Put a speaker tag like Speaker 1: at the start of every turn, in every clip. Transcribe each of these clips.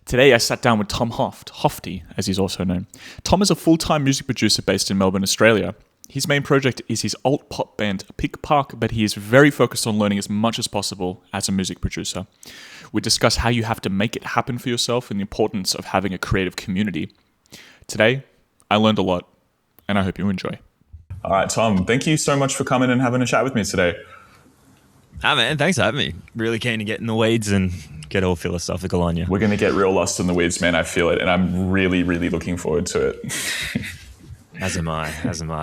Speaker 1: Today I sat down with Tom Hoeft, Hoefty as he's also known. Tom is a full-time music producer based in Melbourne, Australia. His main project is his alt-pop band Pick Park, but he is very focused on learning as much as possible as a music producer. We discuss how you have to make it happen for yourself and the importance of having a creative community. Today, I learned a lot, and I hope you enjoy.
Speaker 2: All right, Tom, thank you so much for coming and having a chat with me today.
Speaker 3: Ah, man, thanks for having me. Really keen to get in the weeds and get all philosophical on you.
Speaker 2: We're going to get real lost in the weeds, man. I feel it, and I'm really, really looking forward to it.
Speaker 3: As am I.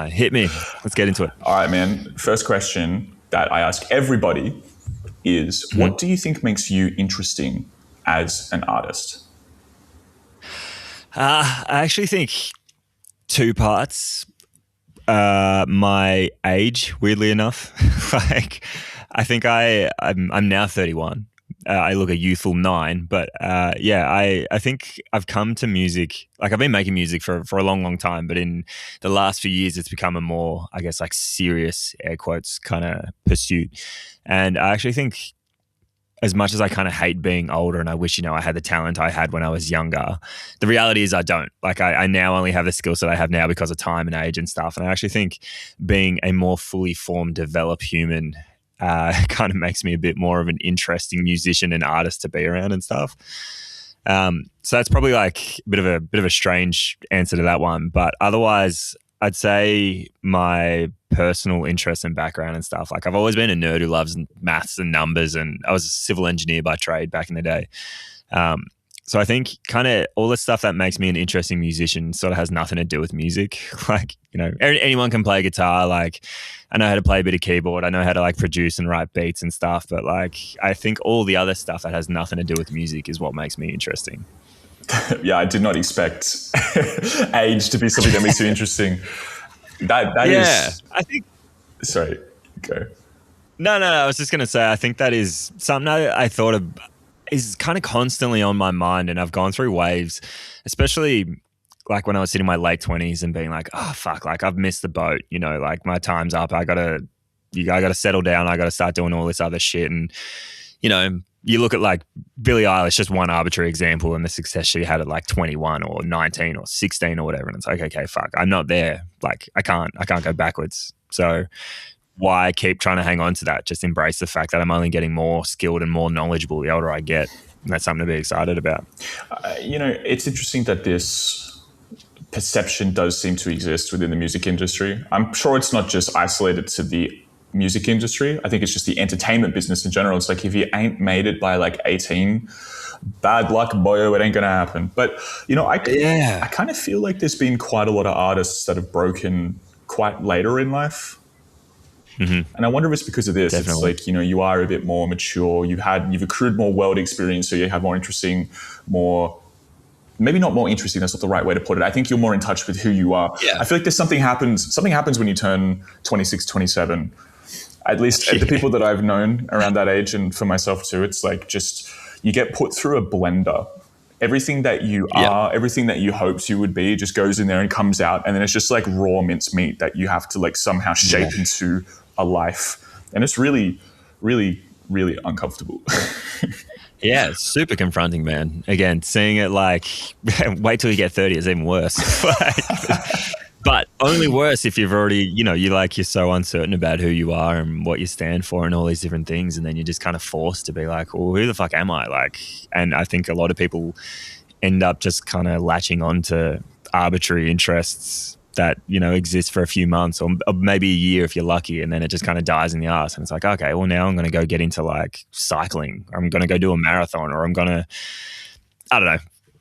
Speaker 3: Hit me. Let's get into it.
Speaker 2: All right, man. First question that I ask everybody is, what do you think makes you interesting as an artist?
Speaker 3: I actually think two parts. My age, weirdly enough. I think I'm now 31. I look a youthful 9, but I think I've come to music, like I've been making music for a long time, but in the last few years it's become a more, I guess, like serious, air quotes, kind of pursuit. And I actually think, as much as I kind of hate being older and I wish, I had the talent I had when I was younger, the reality is I don't. Like I now only have the skill set I have now because of time and age and stuff. And I actually think being a more fully formed, developed human kind of makes me a bit more of an interesting musician and artist to be around and stuff. So that's probably like a bit of a strange answer to that one. But otherwise, I'd say my personal interest and background and stuff. Like I've always been a nerd who loves maths and numbers, and I was a civil engineer by trade back in the day. So I think kind of all the stuff that makes me an interesting musician sort of has nothing to do with music. Like, anyone can play guitar. Like I know how to play a bit of keyboard. I know how to like produce and write beats and stuff. But like, I think all the other stuff that has nothing to do with music is what makes me interesting.
Speaker 2: Yeah, I did not expect age to be something that makes you interesting. That is...
Speaker 3: I think...
Speaker 2: Sorry, go.
Speaker 3: No, I was just going to say, I think that is something I thought of, is kind of constantly on my mind, and I've gone through waves, especially like when I was sitting in my late 20s and being like, oh, fuck, like I've missed the boat, like my time's up. I got to settle down. I got to start doing all this other shit. And, you look at like Billie Eilish, just one arbitrary example, and the success she had at like 21 or 19 or 16 or whatever. And it's like, okay, fuck, I'm not there. Like I can't go backwards. So why keep trying to hang on to that? Just embrace the fact that I'm only getting more skilled and more knowledgeable the older I get. And that's something to be excited about.
Speaker 2: It's interesting that this perception does seem to exist within the music industry. I'm sure it's not just isolated to the music industry. I think it's just the entertainment business in general. It's like, if you ain't made it by like 18, bad luck, boyo, it ain't gonna happen. But I kind of feel like there's been quite a lot of artists that have broken quite later in life. Mm-hmm. And I wonder if it's because of this.
Speaker 3: Definitely.
Speaker 2: It's like, you are a bit more mature, you've accrued more world experience, so you have more interesting, maybe not more interesting, that's not the right way to put it. I think you're more in touch with who you are.
Speaker 3: Yeah.
Speaker 2: I feel like something happens when you turn 26, 27. At least the people that I've known around that age, and for myself too, it's like just you get put through a blender. Everything that you are, everything that you hoped you would be just goes in there and comes out. And then it's just like raw mincemeat that you have to like somehow shape into a life. And it's really, really, really uncomfortable.
Speaker 3: Yeah, it's super confronting, man. Again, seeing it like, wait till you get 30 is even worse. But only worse if you've already, you're so uncertain about who you are and what you stand for and all these different things. And then you're just kind of forced to be like, well, who the fuck am I? Like, and I think a lot of people end up just kind of latching on to arbitrary interests that, exist for a few months or maybe a year if you're lucky. And then it just kind of dies in the ass. And it's like, okay, well, now I'm going to go get into like cycling, or I'm going to go do a marathon, or I'm going to, I don't know,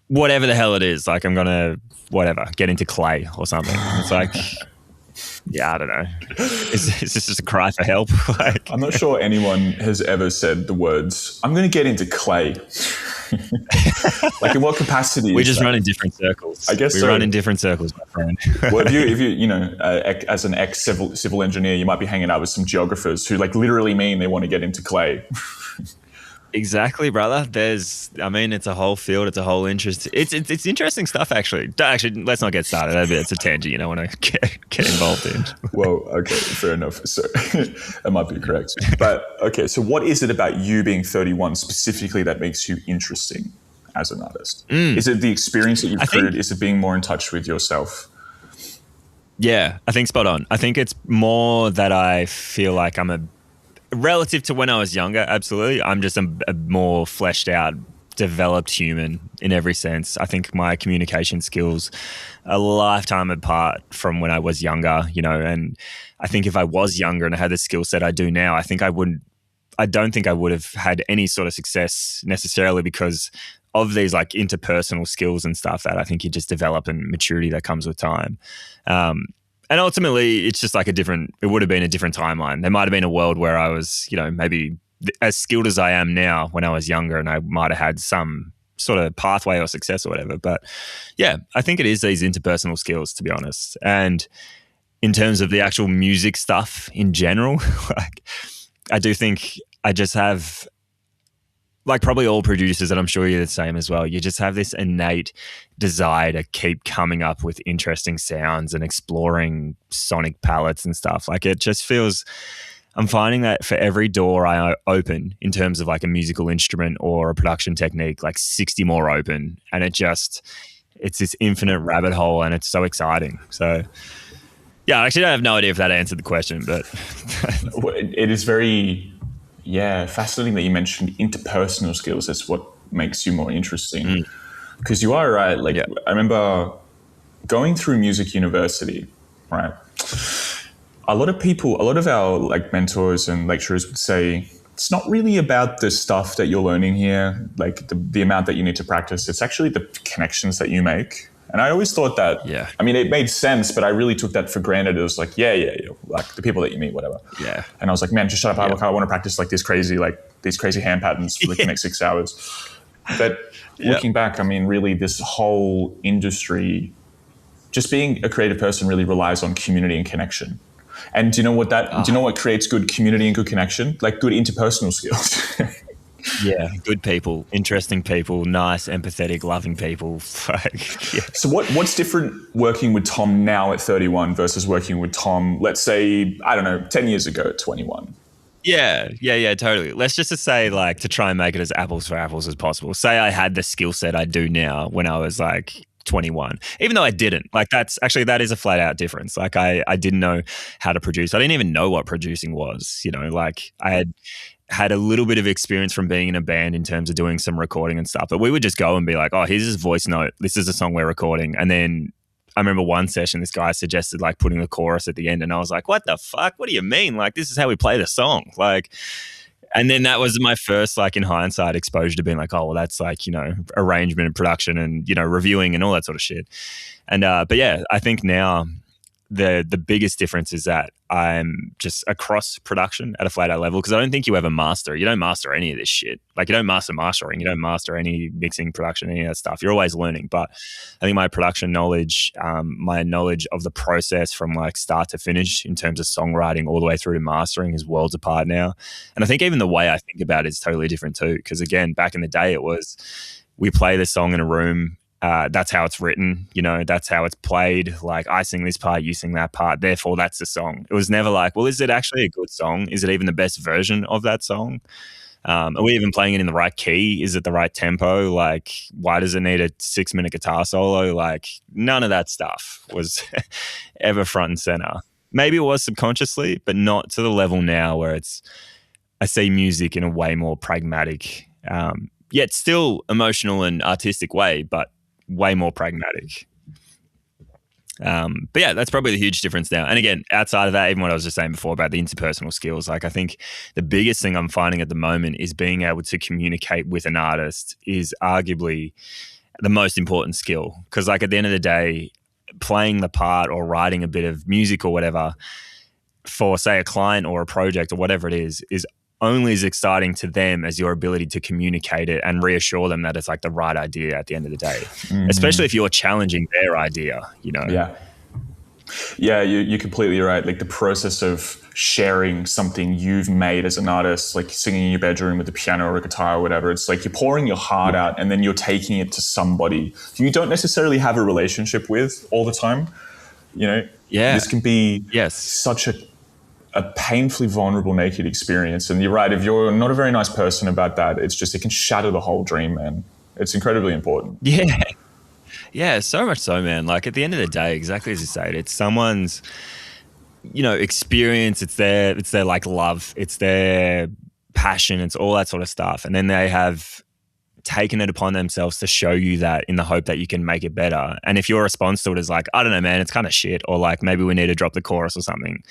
Speaker 3: whatever the hell it is. Like I'm going to, get into clay or something. It's like, I don't know. Is this just a cry for help? Like,
Speaker 2: I'm not sure anyone has ever said the words, I'm going to get into clay. Like in what capacity?
Speaker 3: We just run in different circles.
Speaker 2: I guess
Speaker 3: we run in different circles, my friend.
Speaker 2: Well, if you as an ex-civil engineer, you might be hanging out with some geographers who like literally mean they want to get into clay.
Speaker 3: Exactly, brother. It's a whole field. It's a whole interest. It's interesting stuff, actually. Actually, let's not get started. It's a tangent you don't want to get involved in.
Speaker 2: Well, okay, fair enough. So that might be correct. But okay, so what is it about you being 31 specifically that makes you interesting as an artist? Is it the experience that you've created? Is it being more in touch with yourself?
Speaker 3: Yeah, I think spot on. I think it's more that I feel like I'm relative to when I was younger, absolutely. I'm just a more fleshed out, developed human in every sense. I think my communication skills are a lifetime apart from when I was younger, and I think if I was younger and I had the skill set I do now, I don't think I would have had any sort of success necessarily because of these like interpersonal skills and stuff that I think you just develop and maturity that comes with time. And ultimately it's just like it would have been a different timeline. There might've been a world where I was, maybe as skilled as I am now when I was younger and I might've had some sort of pathway or success or whatever. But yeah, I think it is these interpersonal skills, to be honest. And in terms of the actual music stuff in general, like I do think I just have, like probably all producers, and I'm sure you're the same as well, you just have this innate desire to keep coming up with interesting sounds and exploring sonic palettes and stuff. Like it just feels, I'm finding that for every door I open in terms of like a musical instrument or a production technique, like 60 more open. And it's this infinite rabbit hole and it's so exciting. So yeah, actually I have no idea if that answered the question, but
Speaker 2: it is very... Yeah, fascinating that you mentioned interpersonal skills. That's what makes you more interesting. Because you are right. Like I remember going through music university, right? A lot of our like mentors and lecturers would say, it's not really about the stuff that you're learning here, like the amount that you need to practice. It's actually the connections that you make. And I always thought that, I mean, it made sense, but I really took that for granted. It was like, yeah, like the people that you meet, whatever.
Speaker 3: Yeah.
Speaker 2: And I was like, man, just shut up. I want to practice like these crazy hand patterns for the next 6 hours. But looking back, I mean, really this whole industry, just being a creative person really relies on community and connection. And do you know what creates good community and good connection? Like good interpersonal skills.
Speaker 3: Yeah, good people, interesting people, nice, empathetic, loving people.
Speaker 2: So what's different working with Tom now at 31 versus working with Tom, let's say, I don't know, 10 years ago at 21?
Speaker 3: Yeah, totally. Let's just say like to try and make it as apples for apples as possible. Say I had the skill set I do now when I was like 21, even though I didn't. Like that is a flat out difference. Like I didn't know how to produce. I didn't even know what producing was, like I had a little bit of experience from being in a band in terms of doing some recording and stuff, but we would just go and be like, oh, here's his voice note. This is a song we're recording. And then I remember one session, this guy suggested like putting the chorus at the end. And I was like, what the fuck? What do you mean? Like, this is how we play the song. Like, and then that was my first, like in hindsight, exposure to being like, oh, well, that's like, arrangement and production and, reviewing and all that sort of shit. And, but yeah, I think now the biggest difference is that I'm just across production at a flat out level because I don't think you ever master. You don't master any of this shit. Like you don't master mastering. You don't master any mixing, production, any of that stuff. You're always learning. But I think my production knowledge, my knowledge of the process from like start to finish in terms of songwriting all the way through to mastering is worlds apart now. And I think even the way I think about it is totally different too. Because again, back in the day, it was we play the song in a room. That's how it's written, that's how it's played. Like I sing this part, you sing that part. Therefore, that's the song. It was never like, well, is it actually a good song? Is it even the best version of that song? Are we even playing it in the right key? Is it the right tempo? Like, why does it need a 6-minute guitar solo? Like, none of that stuff was ever front and center. Maybe it was subconsciously, but not to the level now where I see music in a way more pragmatic, yet still emotional and artistic way, but way more pragmatic. But yeah, that's probably the huge difference now. And again, outside of that, even what I was just saying before about the interpersonal skills, like I think the biggest thing I'm finding at the moment is being able to communicate with an artist is arguably the most important skill. Because like at the end of the day, playing the part or writing a bit of music or whatever for say a client or a project or whatever it is only as exciting to them as your ability to communicate it and reassure them that it's like the right idea at the end of the day, especially if you're challenging their idea,
Speaker 2: Yeah, you're completely right. Like the process of sharing something you've made as an artist, like singing in your bedroom with a piano or a guitar or whatever, it's like you're pouring your heart out and then you're taking it to somebody you don't necessarily have a relationship with all the time. This can be such a painfully vulnerable, naked experience. And you're right, if you're not a very nice person about that, it can shatter the whole dream, man. It's incredibly important.
Speaker 3: Yeah. Yeah, so much so, man. Like at the end of the day, exactly as you say, it's someone's, experience. It's their like love. It's their passion. It's all that sort of stuff. And then they have taken it upon themselves to show you that in the hope that you can make it better. And if your response to it is like, I don't know, man, it's kind of shit, or like maybe we need to drop the chorus or something,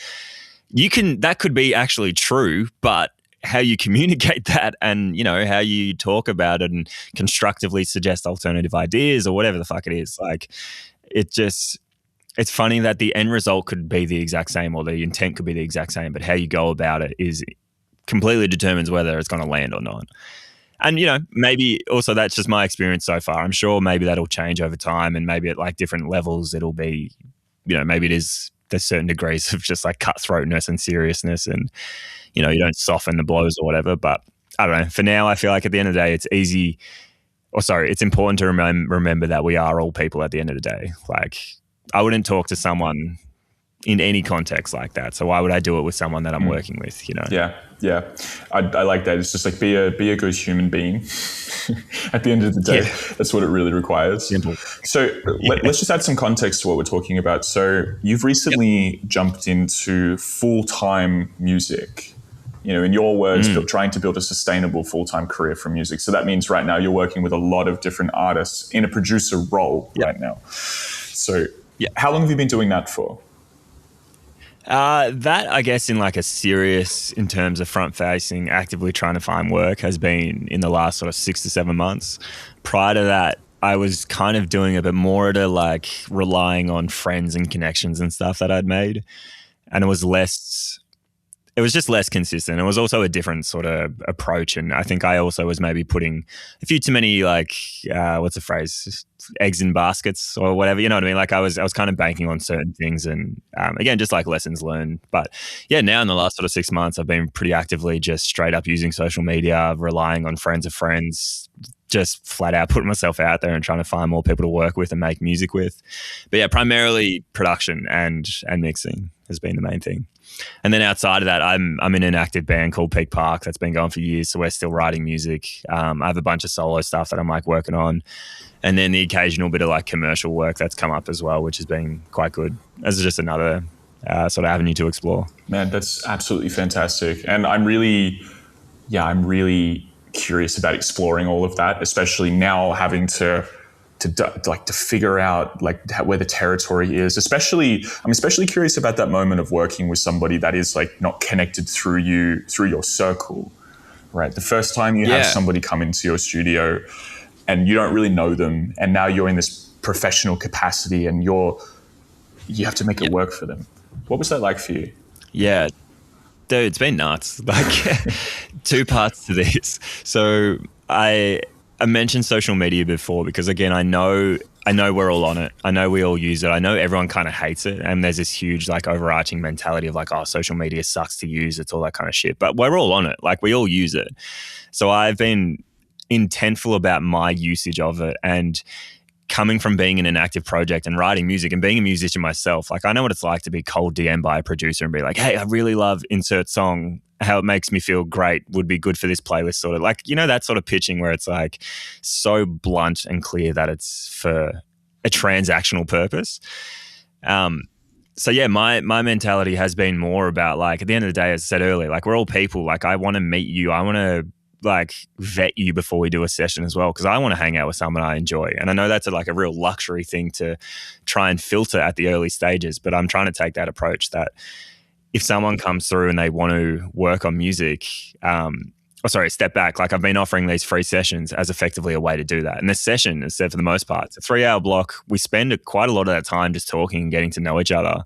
Speaker 3: that could be actually true, but how you communicate that and, how you talk about it and constructively suggest alternative ideas or whatever the fuck it is, like it's funny that the end result could be the exact same or the intent could be the exact same, but how you go about it is completely determines whether it's going to land or not. And, maybe also that's just my experience so far. I'm sure maybe that'll change over time, and maybe at like different levels it'll be, maybe it is, there's certain degrees of just like cutthroatness and seriousness, and, you don't soften the blows or whatever. But I don't know. For now, I feel like at the end of the day, it's important to remember that we are all people at the end of the day. Like, I wouldn't talk to someone in any context like that. So why would I do it with someone that I'm working with,
Speaker 2: Yeah. I like that. It's just like be a good human being. At the end of the day, that's what it really requires.
Speaker 3: Simple.
Speaker 2: So let's just add some context to what we're talking about. So you've recently jumped into full-time music. In your words, trying to build a sustainable full-time career from music. So that means right now you're working with a lot of different artists in a producer role right now. So how long have you been doing that for?
Speaker 3: That, I guess, in like a serious, in terms of front-facing, actively trying to find work, has been in the last sort of 6 to 7 months. Prior to that, I was kind of doing a bit more to like relying on friends and connections and stuff that I'd made. And it was just less consistent. It was also a different sort of approach. And I think I also was maybe putting a few too many, like, what's the phrase? Eggs in baskets or whatever, you know what I mean? Like I was kind of banking on certain things, and again, just like lessons learned. But yeah, now in the last sort of 6 months, I've been pretty actively just straight up using social media, relying on friends of friends, just flat out putting myself out there and trying to find more people to work with and make music with. But yeah, primarily production and mixing has been the main thing. And then outside of that, I'm in an active band called Peak Park that's been going for years. So we're still writing music. I have a bunch of solo stuff that I'm like working on. And then the occasional bit of like commercial work that's come up as well, which has been quite good as just another sort of avenue to explore.
Speaker 2: Man, that's absolutely fantastic. And I'm really curious about exploring all of that, especially now having to figure out like where the territory is. I'm especially curious about that moment of working with somebody that is like not connected through your circle, right? The first time you have somebody come into your studio and you don't really know them, and now you're in this professional capacity and you have to make it work for them. What was that like for you?
Speaker 3: Yeah, dude, it's been nuts. Like two parts to this. So I mentioned social media before because, again, I know we're all on it. I know we all use it. I know everyone kind of hates it. And there's this huge like overarching mentality of like, oh, social media sucks to use. It's all that kind of shit. But we're all on it. Like we all use it. So I've been intentful about my usage of it, and coming from being in an active project and writing music and being a musician myself, like I know what it's like to be cold DM by a producer and be like, hey, I really love insert song. How it makes me feel great would be good for this playlist, sort of like, that sort of pitching where it's like so blunt and clear that it's for a transactional purpose. So yeah, my mentality has been more about like, at the end of the day, as I said earlier, like we're all people. Like I want to meet you. I want to like vet you before we do a session as well, because I want to hang out with someone I enjoy. And I know that's like a real luxury thing to try and filter at the early stages, but I'm trying to take that approach that if someone comes through and they want to work on music, step back. Like I've been offering these free sessions as effectively a way to do that. And this session, as said, for the most part, it's a 3-hour block. We spend quite a lot of that time just talking and getting to know each other.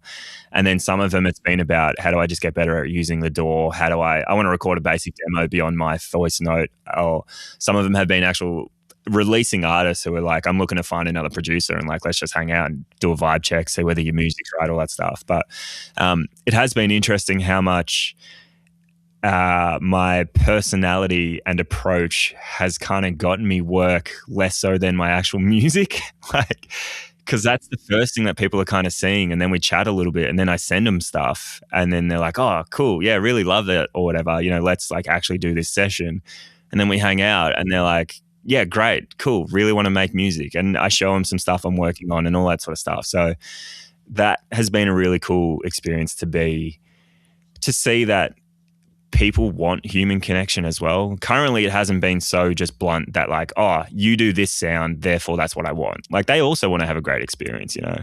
Speaker 3: And then some of them, it's been about how do I just get better at using the DAW? How do I want to record a basic demo beyond my voice note? Or some of them have been actual releasing artists who are like, I'm looking to find another producer and like, let's just hang out and do a vibe check, see whether your music's right, all that stuff. But it has been interesting how much my personality and approach has kind of gotten me work less so than my actual music. Like, because that's the first thing that people are kind of seeing. And then we chat a little bit and then I send them stuff and then they're like, oh, cool. Yeah, really love it or whatever. Let's like actually do this session. And then we hang out and they're like, yeah, great, cool, really want to make music. And I show them some stuff I'm working on and all that sort of stuff. So that has been a really cool experience to see that people want human connection as well. Currently, it hasn't been so just blunt that like, oh, you do this sound, therefore that's what I want. Like they also want to have a great experience, you know.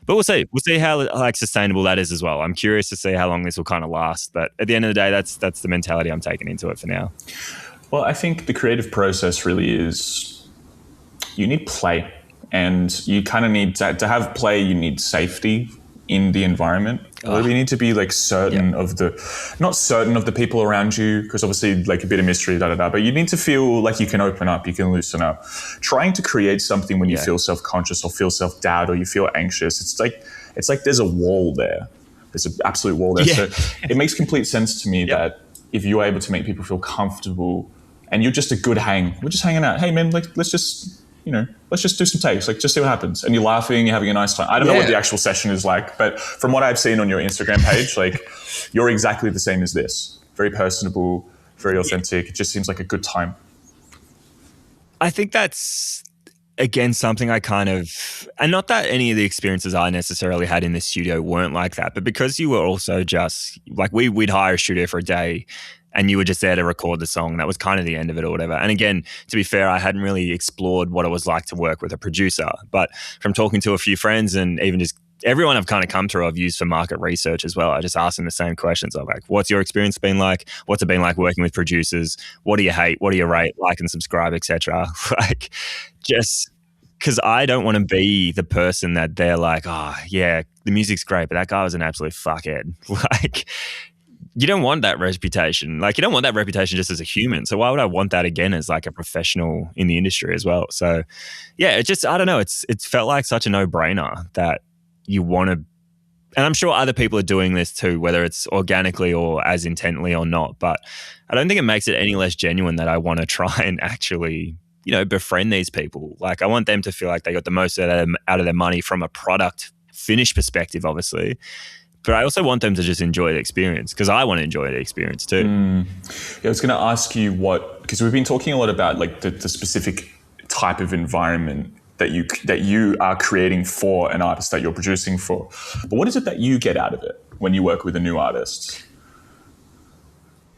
Speaker 3: But we'll see. We'll see how like sustainable that is as well. I'm curious to see how long this will kind of last. But at the end of the day, that's the mentality I'm taking into it for now.
Speaker 2: Well, I think the creative process really is you need play, and you kind of need to have play. You need safety in the environment. You need to be like certain of not certain of the people around you, because obviously like a bit of mystery, but you need to feel like you can open up, you can loosen up. Trying to create something when you feel self-conscious or feel self-doubt or you feel anxious, it's like there's a wall there. There's an absolute wall there. So it makes complete sense to me that if you're able to make people feel comfortable and you're just a good hang, we're just hanging out. Hey man, like let's just do some takes, like just see what happens. And you're laughing, you're having a nice time. I don't know what the actual session is like, but from what I've seen on your Instagram page, like you're exactly the same as this. Very personable, very authentic. It just seems like a good time.
Speaker 3: I think that's, again, something I kind of, and not that any of the experiences I necessarily had in the studio weren't like that, but because you were also just, like we'd hire a studio for a day and you were just there to record the song. That was kind of the end of it or whatever. And again, to be fair, I hadn't really explored what it was like to work with a producer. But from talking to a few friends and even just everyone I've kind of come through, I've used for market research as well. I just asked them the same questions. I'm like, what's your experience been like? What's it been like working with producers? What do you hate? What do you rate? Like and subscribe, etc. Like, just because I don't want to be the person that they're like, oh, yeah, the music's great, but that guy was an absolute fuckhead. Like, you don't want that reputation. Like, you don't want that reputation just as a human. So why would I want that again as like a professional in the industry as well? So yeah, it just, I don't know. It's felt like such a no-brainer that you want to, and I'm sure other people are doing this too, whether it's organically or as intently or not. But I don't think it makes it any less genuine that I want to try and actually, you know, befriend these people. Like, I want them to feel like they got the most out of their money from a product finish perspective, obviously. But I also want them to just enjoy the experience, because I want to enjoy the experience too.
Speaker 2: Yeah, I was going to ask you because we've been talking a lot about like the specific type of environment that you are creating for an artist that you're producing for. But what is it that you get out of it when you work with a new artist?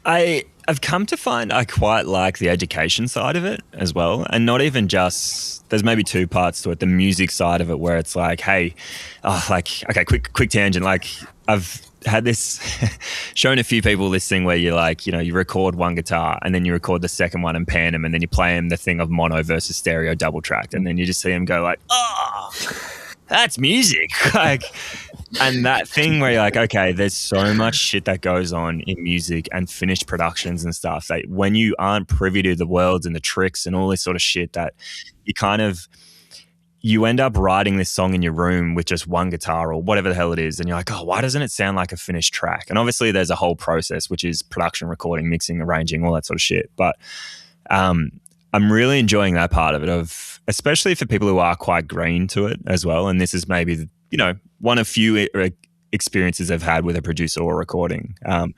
Speaker 3: I've come to find I quite like the education side of it as well. And not even just, there's maybe two parts to it. The music side of it where it's like, hey, okay, quick tangent. Like, I've had this, shown a few people this thing where you're like, you know, you record one guitar and then you record the second one and pan them, and then you play them the thing of mono versus stereo double tracked. And then you just see them go like, oh, that's music. Like, and that thing where you're like, okay, there's so much shit that goes on in music and finished productions and stuff that when you aren't privy to the worlds and the tricks and all this sort of shit, that you end up writing this song in your room with just one guitar or whatever the hell it is. And you're like, oh, why doesn't it sound like a finished track? And obviously there's a whole process, which is production, recording, mixing, arranging, all that sort of shit. But I'm really enjoying that part of it, especially for people who are quite green to it as well. And this is maybe, you know, one of few experiences I've had with a producer or recording. So I'm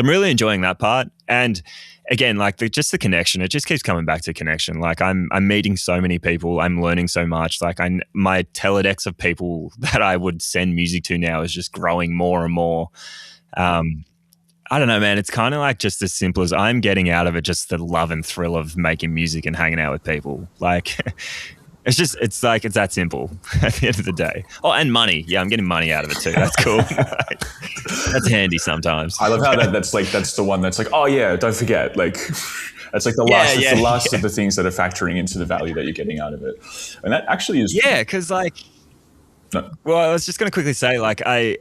Speaker 3: really enjoying that part. And again, like just the connection, it just keeps coming back to connection. Like I'm meeting so many people, I'm learning so much. Like my Teledex of people that I would send music to now is just growing more and more. I don't know, man. It's kind of like just as simple as I'm getting out of it just the love and thrill of making music and hanging out with people. Like, it's that simple at the end of the day. Oh, and money. Yeah, I'm getting money out of it too. That's cool. That's handy sometimes.
Speaker 2: I love how that's the one that's like, oh yeah, don't forget. Like, that's like the last of the things that are factoring into the value that you're getting out of it. And that actually is.
Speaker 3: Yeah, because like, no. Well, I was just going to quickly say, like, I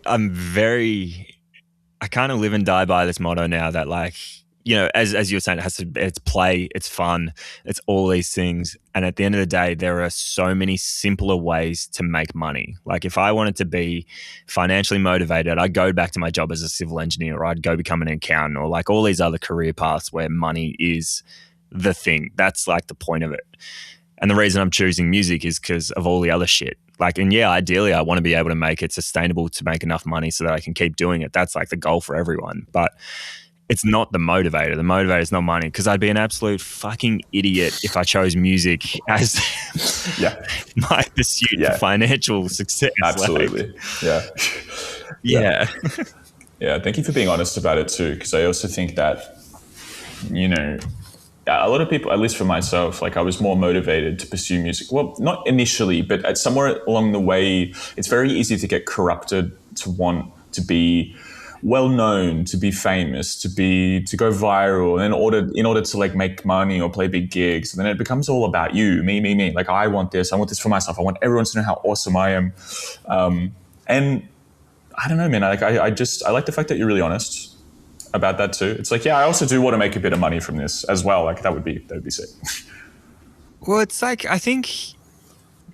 Speaker 3: kind of live and die by this motto now that, like, you know, as you were saying, it's play, it's fun, it's all these things. And at the end of the day, there are so many simpler ways to make money. Like, if I wanted to be financially motivated, I'd go back to my job as a civil engineer, or I'd go become an accountant, or like all these other career paths where money is the thing. That's like the point of it. And the reason I'm choosing music is because of all the other shit. Like, and yeah, ideally I want to be able to make it sustainable to make enough money so that I can keep doing it. That's like the goal for everyone. But it's not the motivator. The motivator is not money, because I'd be an absolute fucking idiot if I chose music as my pursuit for financial success.
Speaker 2: Absolutely.
Speaker 3: Yeah.
Speaker 2: Yeah. Thank you for being honest about it too, because I also think that, you know, a lot of people, at least for myself, like I was more motivated to pursue music. Well, not initially, but at somewhere along the way, it's very easy to get corrupted to want to be well known, to be famous, to go viral, and in order to like make money or play big gigs. And then it becomes all about you, me. Like I want this for myself. I want everyone to know how awesome I am. And I don't know, man. I like the fact that you're really honest about that too. It's like, yeah, I also do want to make a bit of money from this as well. Like that would be sick.
Speaker 3: Well, it's like, I think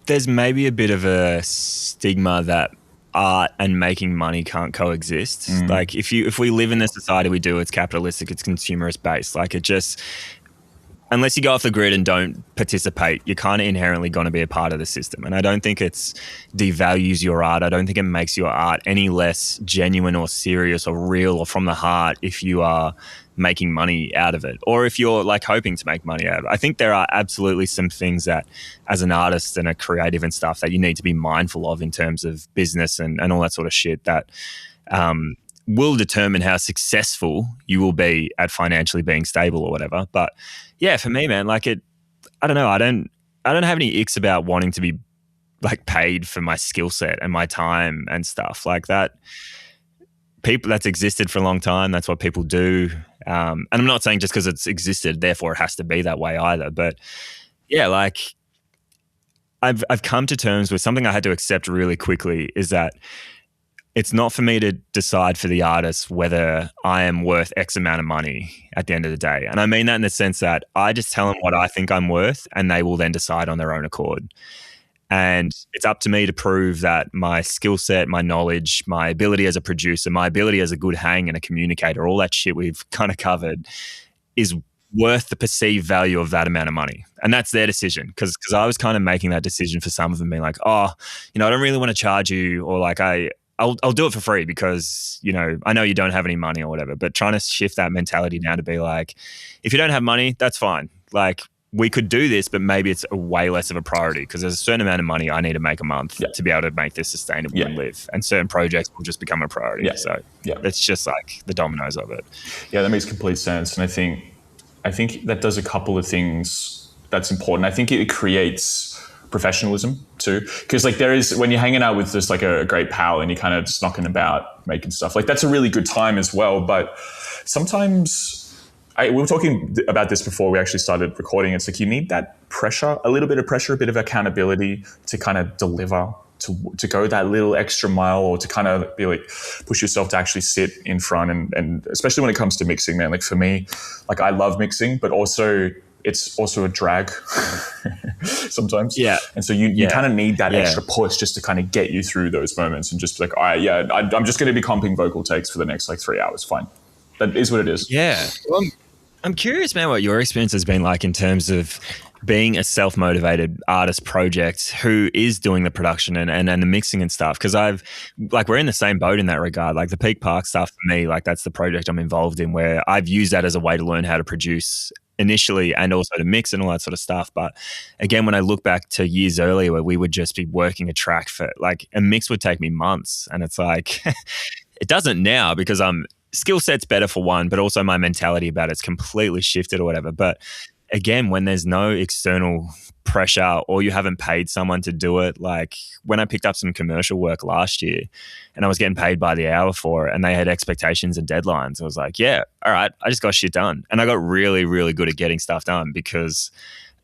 Speaker 3: there's maybe a bit of a stigma that art and making money can't coexist. Like if we live in the society we do, it's capitalistic, it's consumerist based. Like it just, unless you go off the grid and don't participate, you're kind of inherently going to be a part of the system. And I don't think it's devalues your art. I don't think it makes your art any less genuine or serious or real or from the heart if you are making money out of it, or if you're like hoping to make money out of it. I think there are absolutely some things that as an artist and a creative and stuff that you need to be mindful of in terms of business and all that sort of shit that will determine how successful you will be at financially being stable or whatever. But yeah, for me, man, like I don't know. I don't have any icks about wanting to be like paid for my skill set and my time and stuff like that. That's existed for a long time. That's what people do. And I'm not saying just because it's existed, therefore it has to be that way either. But yeah, like I've come to terms with something I had to accept really quickly, is that it's not for me to decide for the artist whether I am worth X amount of money at the end of the day. And I mean that in the sense that I just tell them what I think I'm worth, and they will then decide on their own accord. And it's up to me to prove that my skill set, my knowledge, my ability as a producer, my ability as a good hang and a communicator, all that shit we've kind of covered, is worth the perceived value of that amount of money. And that's their decision. Because I was kind of making that decision for some of them, being like, oh, I don't really want to charge you, or like I'll do it for free because, I know you don't have any money or whatever. But trying to shift that mentality now to be like, if you don't have money, that's fine. Like, we could do this, but maybe it's a way less of a priority because there's a certain amount of money I need to make a month to be able to make this sustainable and live. And certain projects will just become a priority. So it's just like the dominoes of it.
Speaker 2: Yeah, that makes complete sense. And I think that does a couple of things that's important. I think it creates professionalism too, because like there is, when you're hanging out with just like a great pal and you're kind of just knocking about making stuff, like that's a really good time as well. But sometimes we were talking about this before we actually started recording. It's like you need that pressure, a little bit of pressure, a bit of accountability to kind of deliver, to go that little extra mile, or to kind of be like push yourself to actually sit in front. And especially when it comes to mixing, man, like for me, like I love mixing, but also it's also a drag sometimes.
Speaker 3: Yeah.
Speaker 2: And so you kind of need that extra push just to kind of get you through those moments and just be like, all right, I'm just going to be comping vocal takes for the next like 3 hours. Fine. That is what it is.
Speaker 3: Yeah. Well, I'm curious, man, what your experience has been like in terms of being a self-motivated artist project who is doing the production and the mixing and stuff. Because we're in the same boat in that regard. Like the Peak Park stuff for me, like that's the project I'm involved in, where I've used that as a way to learn how to produce initially and also to mix and all that sort of stuff. But again, when I look back to years earlier where we would just be working a track for like a mix would take me months, and it's like it doesn't now because skill set's better for one, but also my mentality about it's completely shifted or whatever. But again, when there's no external pressure or you haven't paid someone to do it, like when I picked up some commercial work last year and I was getting paid by the hour for it and they had expectations and deadlines, I was like, yeah, all right, I just got shit done. And I got really, really good at getting stuff done because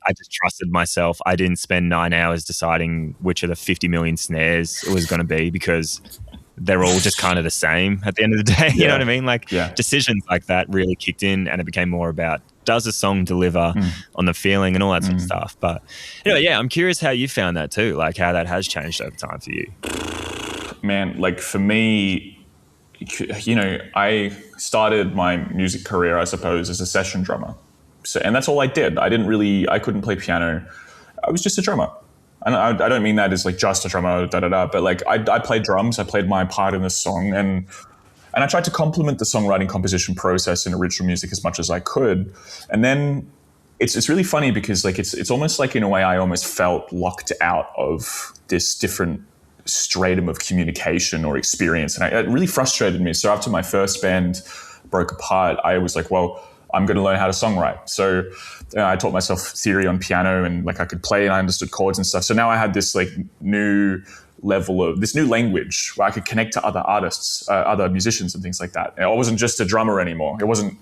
Speaker 3: I just trusted myself. I didn't spend 9 hours deciding which of the 50 million snares it was going to be because they're all just kind of the same at the end of the day. You know what I mean? Like decisions like that really kicked in, and it became more about, does a song deliver on the feeling and all that sort of stuff. But anyway, I'm curious how you found that too, like how that has changed over time for you.
Speaker 2: Man, like for me, I started my music career, I suppose, as a session drummer. So, and that's all I did. I couldn't play piano. I was just a drummer. And I don't mean that as like just a drummer, but like I played drums. I played my part in the song, and And I tried to complement the songwriting composition process in original music as much as I could. And then it's really funny because like it's almost like in a way I almost felt locked out of this different stratum of communication or experience. And it really frustrated me. So after my first band broke apart, I was like, well, I'm going to learn how to songwrite. So I taught myself theory on piano, and like I could play and I understood chords and stuff. So now I had this like new level of this new language where I could connect to other artists, other musicians and things like that. I wasn't just a drummer anymore. It wasn't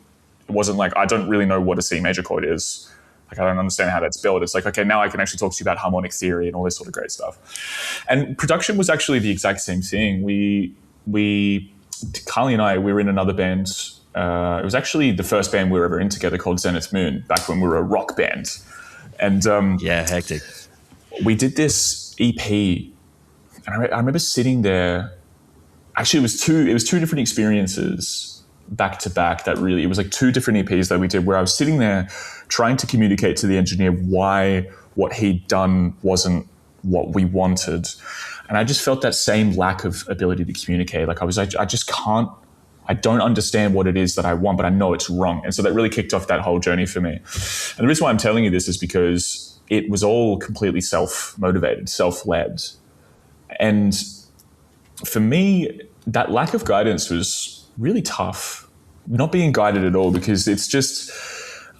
Speaker 2: like, I don't really know what a C major chord is. Like, I don't understand how that's built. It's like, okay, now I can actually talk to you about harmonic theory and all this sort of great stuff. And production was actually the exact same thing. Carly and I, we were in another band. It was actually the first band we were ever in together called Zenith Moon, back when we were a rock band. And
Speaker 3: hectic.
Speaker 2: We did this EP. And I remember sitting there. Actually, it was two different experiences back to back. It was like two different EPs that we did, where I was sitting there trying to communicate to the engineer why what he'd done wasn't what we wanted. And I just felt that same lack of ability to communicate. Like I don't understand what it is that I want, but I know it's wrong. And so that really kicked off that whole journey for me. And the reason why I'm telling you this is because it was all completely self-motivated, self-led. And for me, that lack of guidance was really tough, not being guided at all, because it's just,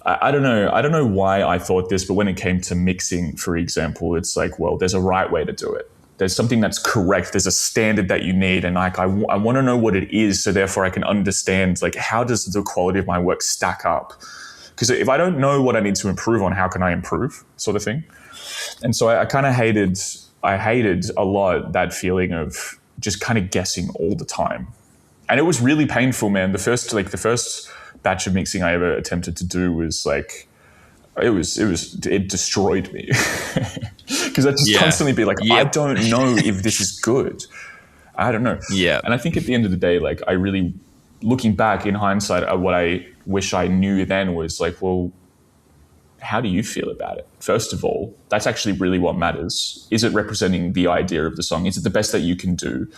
Speaker 2: I don't know why I thought this, but when it came to mixing, for example, it's like, well, there's a right way to do it. There's something that's correct. There's a standard that you need. And like, I want to know what it is. So therefore I can understand, like, how does the quality of my work stack up? Because if I don't know what I need to improve on, how can I improve, sort of thing? And so I kind of hated a lot that feeling of just kind of guessing all the time. And it was really painful, man. The first batch of mixing I ever attempted to do was like, it destroyed me. Because I'd just constantly be like, I don't know if this is good. I don't know.
Speaker 3: Yeah.
Speaker 2: And I think at the end of the day, like, I really, looking back in hindsight, what I wish I knew then was like, well, how do you feel about it? First of all, that's actually really what matters. Is it representing the idea of the song? Is it the best that you can do?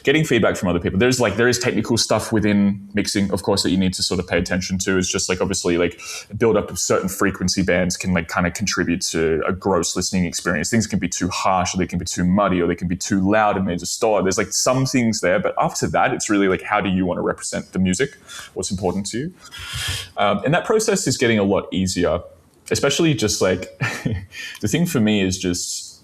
Speaker 2: Getting feedback from other people. There is technical stuff within mixing, of course, that you need to sort of pay attention to. It's just like, obviously, like, build up of certain frequency bands can like kind of contribute to a gross listening experience. Things can be too harsh, or they can be too muddy, or they can be too loud and they distort. There's like some things there, but after that, it's really like, how do you want to represent the music? What's important to you? And that process is getting a lot easier. Especially just like, the thing for me is just,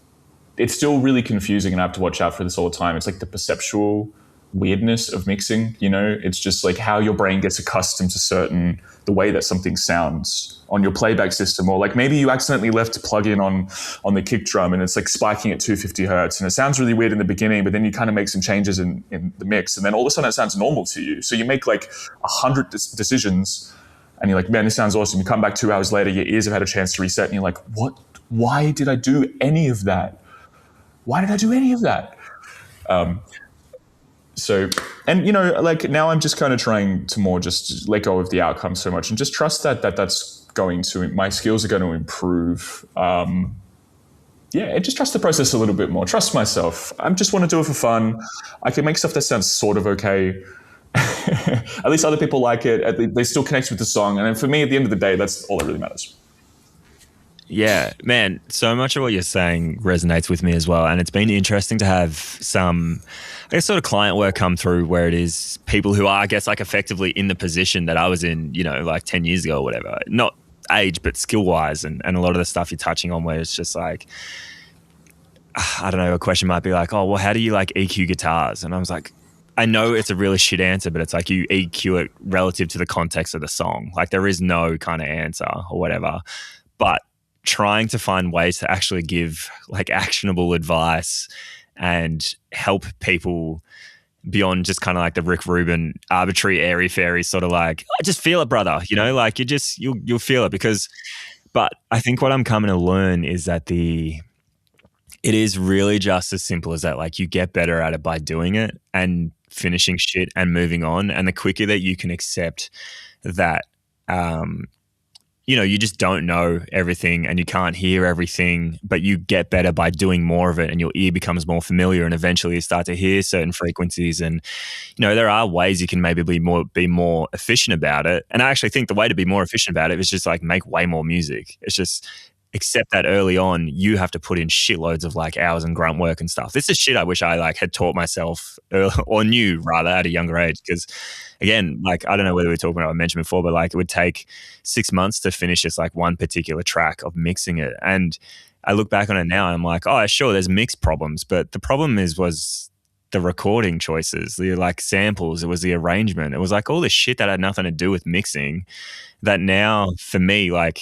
Speaker 2: it's still really confusing and I have to watch out for this all the time. It's like the perceptual weirdness of mixing, you know? It's just like how your brain gets accustomed to the way that something sounds on your playback system. Or like maybe you accidentally left a plug-in on the kick drum and it's like spiking at 250 hertz and it sounds really weird in the beginning, but then you kind of make some changes in the mix and then all of a sudden it sounds normal to you. So you make like 100 decisions and you're like, man, this sounds awesome. You come back 2 hours later, your ears have had a chance to reset, and you're like, what? Why did I do any of that? Why did I do any of that? And you know, like now I'm just kind of trying to more just let go of the outcome so much and just trust that's going to, my skills are going to improve. And just trust the process a little bit more. Trust myself. I just want to do it for fun. I can make stuff that sounds sort of okay. At least other people like it. They still connect with the song. And for me, at the end of the day, that's all that really matters.
Speaker 3: Yeah, man, so much of what you're saying resonates with me as well. And it's been interesting to have some, I guess, sort of client work come through where it is people who are, I guess, like effectively in the position that I was in, you know, like 10 years ago or whatever. Not age, but skill-wise. And a lot of the stuff you're touching on where it's just like, I don't know, a question might be like, oh, well, how do you like EQ guitars? And I was like, I know it's a really shit answer, but it's like you EQ it relative to the context of the song. Like there is no kind of answer or whatever. But trying to find ways to actually give like actionable advice and help people beyond just kind of like the Rick Rubin arbitrary airy fairy sort of like, I just feel it, brother. You know, like you'll feel it but I think what I'm coming to learn is that it is really just as simple as that. Like you get better at it by doing it and finishing shit and moving on. And the quicker that you can accept that, you just don't know everything and you can't hear everything, but you get better by doing more of it and your ear becomes more familiar and eventually you start to hear certain frequencies. And, there are ways you can maybe be more efficient about it. And I actually think the way to be more efficient about it is just like make way more music. It's just accept that early on you have to put in shitloads of like hours and grunt work and stuff. This is shit I wish I like had taught myself or knew rather at a younger age, because again, like I don't know whether we were talking about, I mentioned before, but like it would take 6 months to finish just like one particular track of mixing it. And I look back on it now and I'm like, oh sure, there's mix problems, but the problem was the recording choices, the like samples, it was the arrangement, it was like all this shit that had nothing to do with mixing, that now for me, like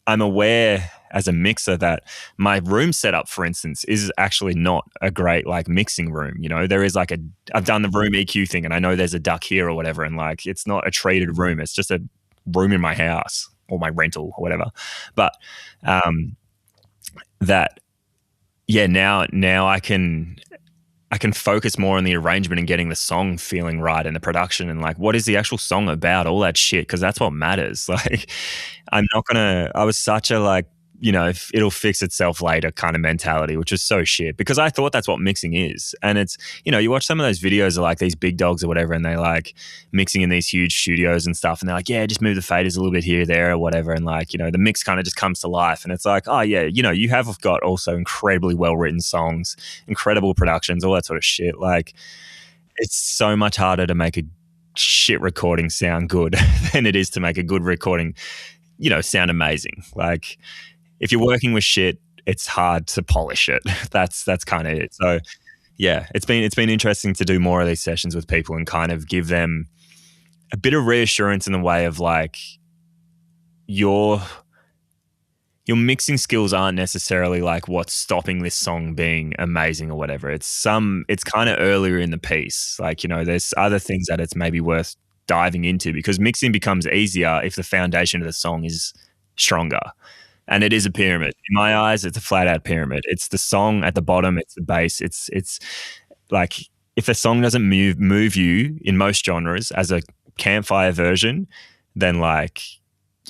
Speaker 3: I'm aware as a mixer that my room setup, for instance, is actually not a great like mixing room. There is like I've done the room EQ thing and I know there's a duck here or whatever. And like, it's not a treated room. It's just a room in my house or my rental or whatever. But now I can focus more on the arrangement and getting the song feeling right and the production and like what is the actual song about, all that shit, because that's what matters. Like I was such a like, it'll fix itself later kind of mentality, which is so shit, because I thought that's what mixing is. And it's, you watch some of those videos of like these big dogs or whatever and they like mixing in these huge studios and stuff and they're like, yeah, just move the faders a little bit here, there or whatever. And like, the mix kind of just comes to life and it's like, oh yeah, you have got also incredibly well-written songs, incredible productions, all that sort of shit. Like it's so much harder to make a shit recording sound good than it is to make a good recording, sound amazing. Like, if you're working with shit, it's hard to polish it. That's kind of it. So yeah, it's been interesting to do more of these sessions with people and kind of give them a bit of reassurance in the way of like your mixing skills aren't necessarily like what's stopping this song being amazing or whatever. It's kind of earlier in the piece. Like, there's other things that it's maybe worth diving into, because mixing becomes easier if the foundation of the song is stronger. And it is a pyramid. In my eyes, it's a flat out pyramid. It's the song at the bottom, it's the bass. It's like if a song doesn't move you in most genres as a campfire version, then like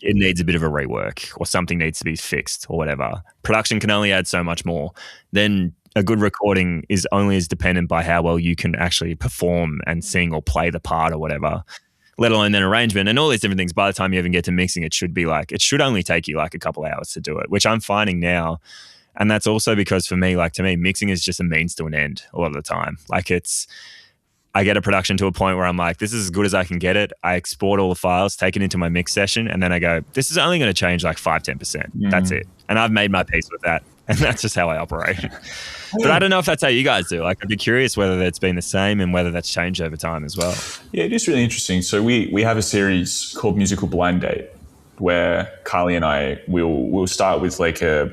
Speaker 3: it needs a bit of a rework or something needs to be fixed or whatever. Production can only add so much more. Then a good recording is only as dependent by how well you can actually perform and sing or play the part or whatever, let alone then arrangement and all these different things. By the time you even get to mixing, it should only take you like a couple hours to do it, which I'm finding now. And that's also because for me, like to me, mixing is just a means to an end a lot of the time. Like I get a production to a point where I'm like, this is as good as I can get it. I export all the files, take it into my mix session, and then I go, this is only going to change like 5-10%. Mm. That's it. And I've made my peace with that. And that's just how I operate. But I don't know if that's how you guys do. Like, I'd be curious whether that's been the same and whether that's changed over time as well.
Speaker 2: Yeah, it is really interesting. So we have a series called Musical Blind Date where Carly and I will start with like a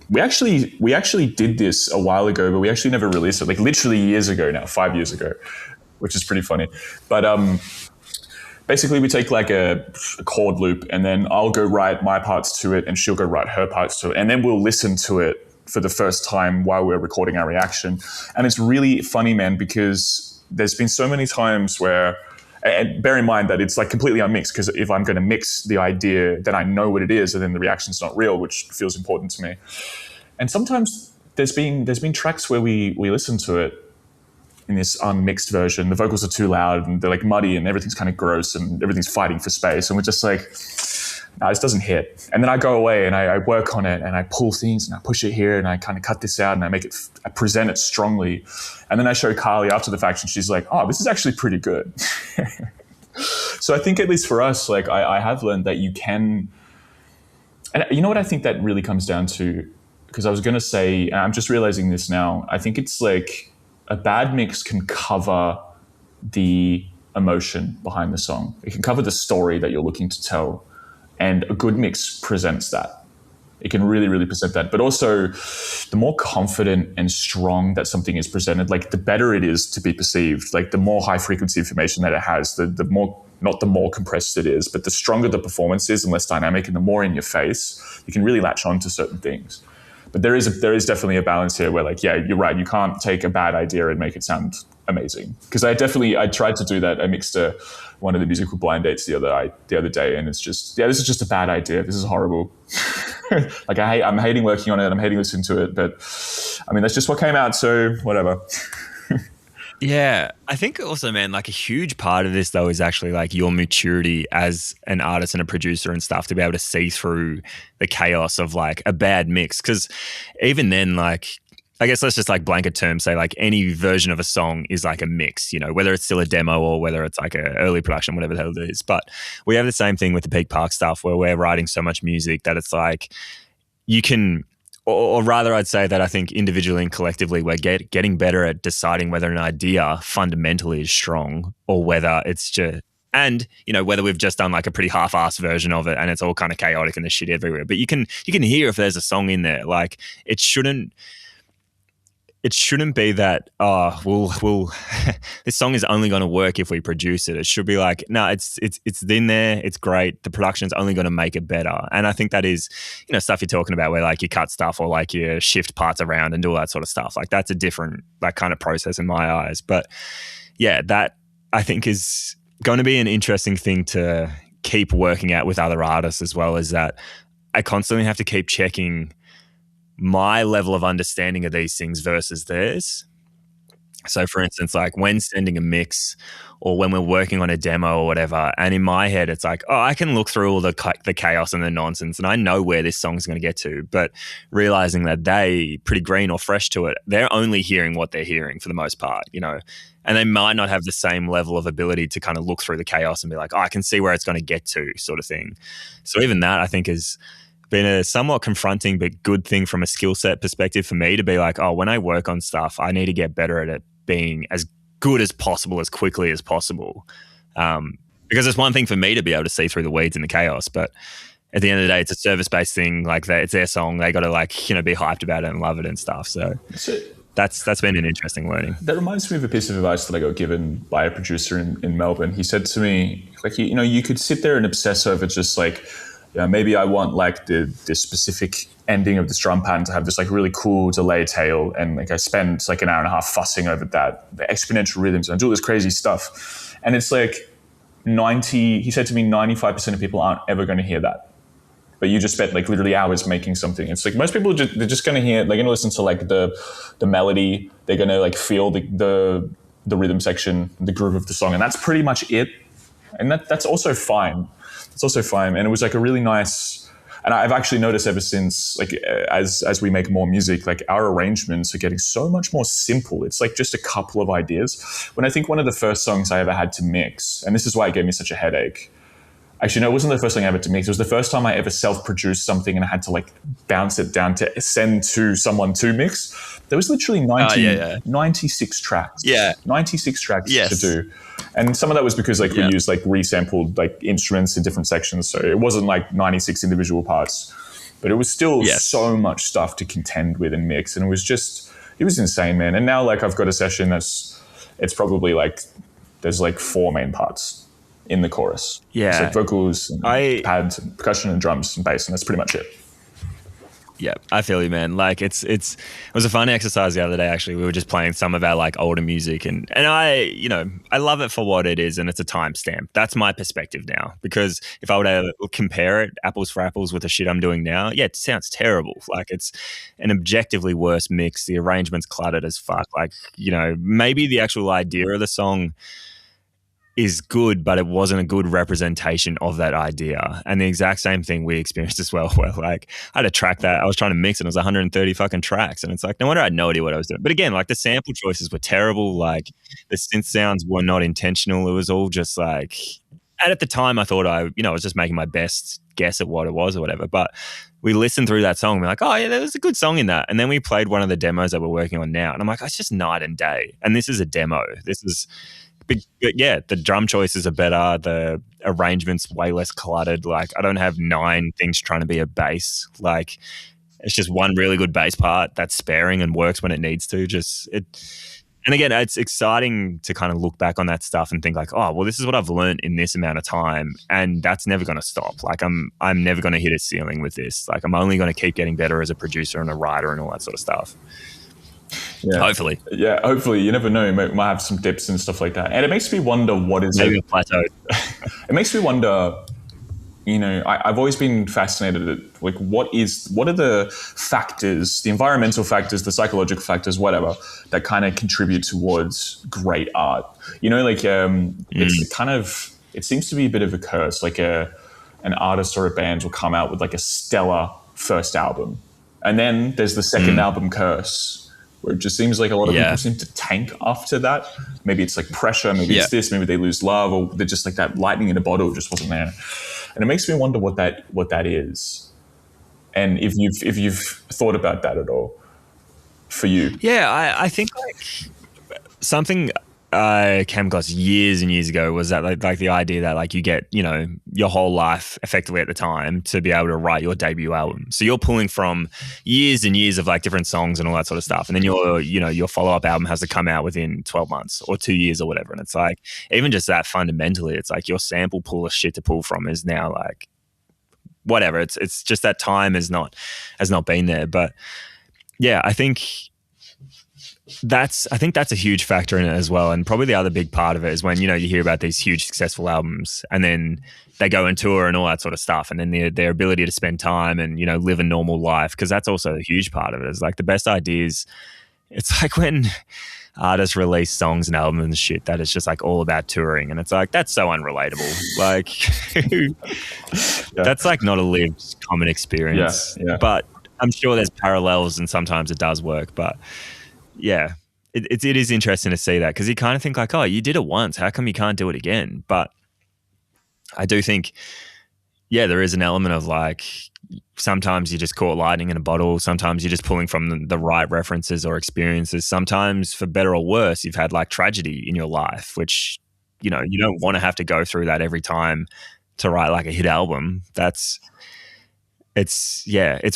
Speaker 2: we actually did this a while ago, but we actually never released it, like literally years ago now, 5 years ago, which is pretty funny. But basically we take like a chord loop and then I'll go write my parts to it and she'll go write her parts to it. And then we'll listen to it for the first time while we're recording our reaction. And it's really funny, man, because there's been so many times where, and bear in mind that it's like completely unmixed, because if I'm going to mix the idea, then I know what it is, and then the reaction's not real, which feels important to me. And sometimes there's been tracks where we listen to it in this unmixed version. The vocals are too loud and they're like muddy and everything's kind of gross and everything's fighting for space. And we're just like, no, this doesn't hit. And then I go away and I work on it and I pull things and I push it here and I kind of cut this out and I present it strongly. And then I show Carly after the fact and she's like, oh, this is actually pretty good. So I think at least for us, like I have learned that you can, and you know what I think that really comes down to, because I was going to say, and I'm just realizing this now, I think it's like a bad mix can cover the emotion behind the song. It can cover the story that you're looking to tell. And a good mix presents that. It can really, really present that. But also, the more confident and strong that something is presented, like the better it is to be perceived. Like the more high frequency information that it has, the more, not the more compressed it is, but the stronger the performance is and less dynamic and the more in your face, you can really latch on to certain things. But there is definitely a balance here where, like, yeah, you're right. You can't take a bad idea and make it sound amazing. Because I tried to do that. I mixed one of the musical blind dates the other day, and it's just, this is just a bad idea. This is horrible. Like I'm hating working on it. I'm hating listening to it. But I mean, that's just what came out. So whatever.
Speaker 3: Yeah, I think also, man, like a huge part of this though is actually like your maturity as an artist and a producer and stuff to be able to see through the chaos of like a bad mix. Because even then, like, I guess let's just like blanket term say like any version of a song is like a mix, you know, whether it's still a demo or whether it's like an early production, whatever the hell it is. But we have the same thing with the Peak Park stuff where we're writing so much music that it's like you can, or rather I'd say that I think individually and collectively we're getting better at deciding whether an idea fundamentally is strong or whether it's just, and, you know, whether we've just done like a pretty half-assed version of it and it's all kind of chaotic and there's shit everywhere. But you can hear if there's a song in there. Like it shouldn't be that, we'll this song is only going to work if we produce it. It should be like, no, it's in there. It's great. The production's only going to make it better. And I think that is, you know, stuff you're talking about where like you cut stuff or like you shift parts around and do all that sort of stuff. Like that's a different like kind of process in my eyes. But yeah, that I think is going to be an interesting thing to keep working at with other artists as well, as that I constantly have to keep checking my level of understanding of these things versus theirs. So for instance, like when sending a mix or when we're working on a demo or whatever, and in my head, it's like, oh, I can look through all the chaos and the nonsense and I know where this song's going to get to, but realizing that they pretty green or fresh to it, they're only hearing what they're hearing for the most part, you know, and they might not have the same level of ability to kind of look through the chaos and be like, oh, I can see where it's going to get to sort of thing. So even that I think is been a somewhat confronting but good thing from a skill set perspective for me to be like, oh, when I work on stuff, I need to get better at it being as good as possible, as quickly as possible. Because it's one thing for me to be able to see through the weeds and the chaos, but at the end of the day, it's a service-based thing. Like that, it's their song. They got to like, you know, be hyped about it and love it and stuff. So that's been an interesting learning.
Speaker 2: That reminds me of a piece of advice that I got given by a producer in Melbourne. He said to me, like, you know, you could sit there and obsess over just like, maybe I want like the specific ending of this drum pattern to have this like really cool delay tail, and like I spend like an hour and a half fussing over that, the exponential rhythms, and I do all this crazy stuff. And it's like he said to me, 95% of people aren't ever going to hear that. But you just spent like literally hours making something. It's like most people they're just going to hear, they're going to listen to like the melody, they're going to like feel the rhythm section, the groove of the song, and that's pretty much it. And that's also fine. It's also fine. And it was like a really nice, and I've actually noticed ever since, like as we make more music, like our arrangements are getting so much more simple. It's like just a couple of ideas. When I think one of the first songs I ever had to mix, and this is why it gave me such a headache. Actually, no, it wasn't the first thing I ever had to mix. It was the first time I ever self-produced something and I had to like bounce it down to send to someone to mix. There was literally 96 tracks.
Speaker 3: Yeah.
Speaker 2: 96 tracks to do. And some of that was because like we used like resampled like instruments in different sections. So it wasn't like 96 individual parts, but it was still so much stuff to contend with and mix. And it was insane, man. And now like I've got a session it's probably like, there's like 4 main parts in the chorus.
Speaker 3: Yeah.
Speaker 2: It's like vocals, and pads, and percussion and drums and bass. And that's pretty much it.
Speaker 3: Yeah, I feel you, man. Like it was a fun exercise the other day. Actually, we were just playing some of our like older music, and I love it for what it is, and it's a timestamp. That's my perspective now. Because if I were to compare it apples for apples with the shit I'm doing now, yeah, it sounds terrible. Like it's an objectively worse mix. The arrangement's cluttered as fuck. Like, you know, maybe the actual idea of the song is good, but it wasn't a good representation of that idea. And the exact same thing we experienced as well, where like I had a track that I was trying to mix and it was 130 fucking tracks. And it's like, no wonder I had no idea what I was doing. But again, like the sample choices were terrible. Like the synth sounds were not intentional. It was all just like, and at the time I thought I was just making my best guess at what it was or whatever. But we listened through that song and we're like, oh yeah, there was a good song in that. And then we played one of the demos that we're working on now. And I'm like, oh, it's just night and day. And this is a demo. But yeah, the drum choices are better. The arrangement's way less cluttered. Like I don't have 9 things trying to be a bass. Like it's just one really good bass part that's sparing and works when it needs to. And again, it's exciting to kind of look back on that stuff and think like, oh, well, this is what I've learned in this amount of time, and that's never going to stop. Like I'm never going to hit a ceiling with this. Like I'm only going to keep getting better as a producer and a writer and all that sort of stuff.
Speaker 2: Yeah.
Speaker 3: Hopefully.
Speaker 2: Yeah, hopefully. You never know. You might have some dips and stuff like that. And it makes me wonder what is
Speaker 3: Maybe
Speaker 2: it.
Speaker 3: a plateau.
Speaker 2: It makes me wonder, I've always been fascinated at like what are the factors, the environmental factors, the psychological factors, whatever, that kind of contribute towards great art. It's kind of, it seems to be a bit of a curse. Like an artist or a band will come out with like a stellar first album, and then there's the second album curse, where it just seems like a lot of people seem to tank after that. Maybe it's like pressure, maybe it's this, maybe they lose love, or they're just like that lightning in a bottle just wasn't there. And it makes me wonder what that is, and if you've thought about that at all for you.
Speaker 3: Yeah, I think like something I came across years and years ago was that like the idea that like you get, your whole life effectively at the time to be able to write your debut album. So you're pulling from years and years of like different songs and all that sort of stuff. And then your follow-up album has to come out within 12 months or 2 years or whatever. And it's like, even just that fundamentally, it's like your sample pool of shit to pull from is now like whatever. It's just that time has not been there. But yeah, I think that's a huge factor in it as well. And probably the other big part of it is when, you hear about these huge successful albums and then they go on tour and all that sort of stuff. And then their ability to spend time and, live a normal life, because that's also a huge part of it. It's like the best ideas. It's like when artists release songs and albums and shit that is just like all about touring. And it's like, that's so unrelatable. Like that's like not a lived common experience.
Speaker 2: Yeah.
Speaker 3: But I'm sure there's parallels and sometimes it does work. But yeah, it is interesting to see that, because you kind of think like, oh, you did it once. How come you can't do it again? But I do think, yeah, there is an element of like sometimes you just caught lightning in a bottle. Sometimes you're just pulling from the right references or experiences. Sometimes, for better or worse, you've had like tragedy in your life, which, you don't want to have to go through that every time to write like a hit album. It's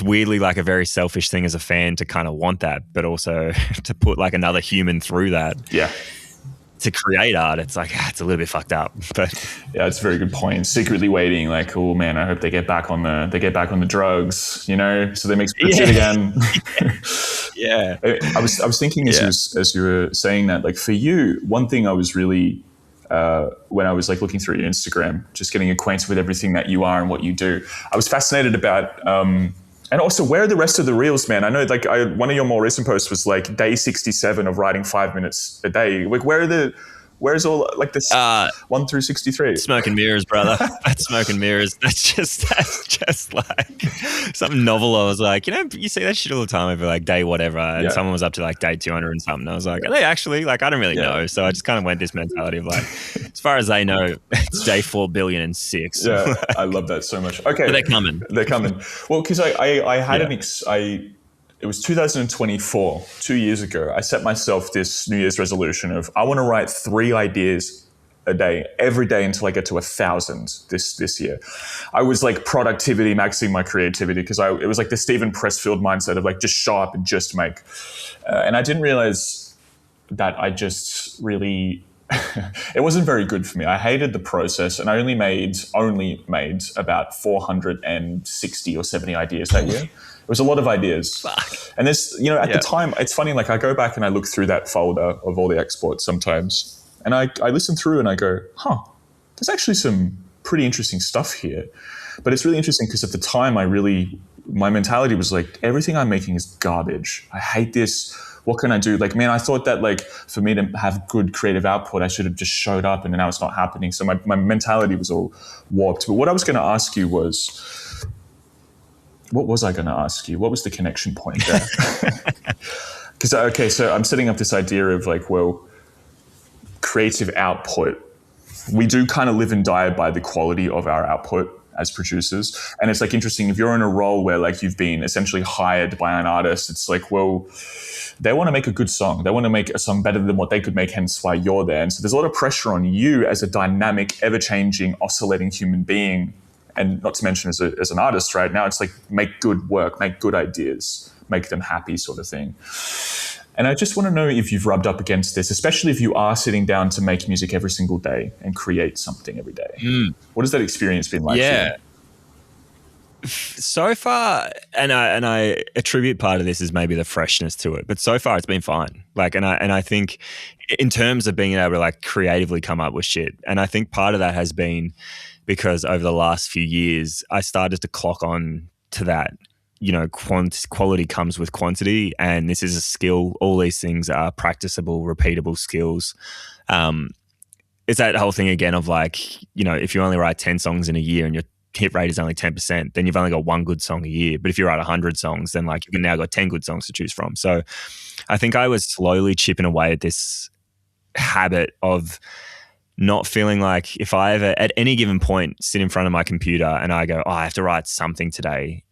Speaker 3: weirdly like a very selfish thing as a fan to kind of want that, but also to put like another human through that.
Speaker 2: Yeah.
Speaker 3: To create art, it's like, it's a little bit fucked up. But
Speaker 2: yeah, it's a very good point. Secretly waiting, like, oh man, I hope they get back on the drugs, so they make some shit again.
Speaker 3: Yeah.
Speaker 2: I was thinking as you were saying that, like for you, one thing I was really when I was like looking through your Instagram, just getting acquainted with everything that you are and what you do, I was fascinated about, and also where are the rest of the reels, man? I know like one of your more recent posts was like day 67 of writing 5 minutes a day. Like where's all like this 1 through 63?
Speaker 3: Smoke and mirrors, brother. That's smoke and mirrors. That's just like some novel. I was like, you see that shit all the time over like day whatever, and someone was up to like day 200 and something. I was like, are they actually? Like, I don't really know. So I just kind of went this mentality of like, as far as they know, it's day 4,000,000,006.
Speaker 2: Yeah, I love that so much. Okay,
Speaker 3: but they're coming.
Speaker 2: Well, because I had it was 2024, 2 years ago. I set myself this New Year's resolution of I want to write 3 ideas a day, every day until I get to 1,000 this year. I was like productivity, maxing my creativity, because it was like the Stephen Pressfield mindset of like just show up and just make. And I didn't realize that I just really, it wasn't very good for me. I hated the process, and I only made about 460 or 70 ideas that year. It was a lot of ideas.
Speaker 3: Fuck.
Speaker 2: And there's, at the time, it's funny, like I go back and I look through that folder of all the exports sometimes, and I listen through and I go, there's actually some pretty interesting stuff here. But it's really interesting because at the time my mentality was like, everything I'm making is garbage. I hate this. What can I do? Like, man, I thought that like for me to have good creative output, I should have just showed up, and now it's not happening. So my mentality was all warped. But what I was going to ask you was, what was I going to ask you? What was the connection point there? Because, so I'm setting up this idea of like, well, creative output. We do kind of live and die by the quality of our output as producers. And it's like interesting, if you're in a role where like you've been essentially hired by an artist, it's like, well, they want to make a good song. They want to make a song better than what they could make, hence why you're there. And so there's a lot of pressure on you as a dynamic, ever-changing, oscillating human being. And not to mention as an artist right now, it's like make good work, make good ideas, make them happy sort of thing. And I just want to know if you've rubbed up against this, especially if you are sitting down to make music every single day and create something every day. What has that experience been like for you?
Speaker 3: So far, and I attribute part of this is maybe the freshness to it, but so far it's been fine. Like, and I think in terms of being able to like creatively come up with shit, and I think part of that has been because over the last few years I started to clock on to that. You know, quality comes with quantity, and this is a skill. All these things are practicable, repeatable skills. Um, it's that whole thing again of like, you know, if you only write 10 songs in a year and your hit rate is only 10%, then you've only got one good song a year. But if you write 100 songs, then like you've now got 10 good songs to choose from. So I think I was slowly chipping away at this habit of not feeling like if I ever at any given point sit in front of my computer and I go, oh, I have to write something today.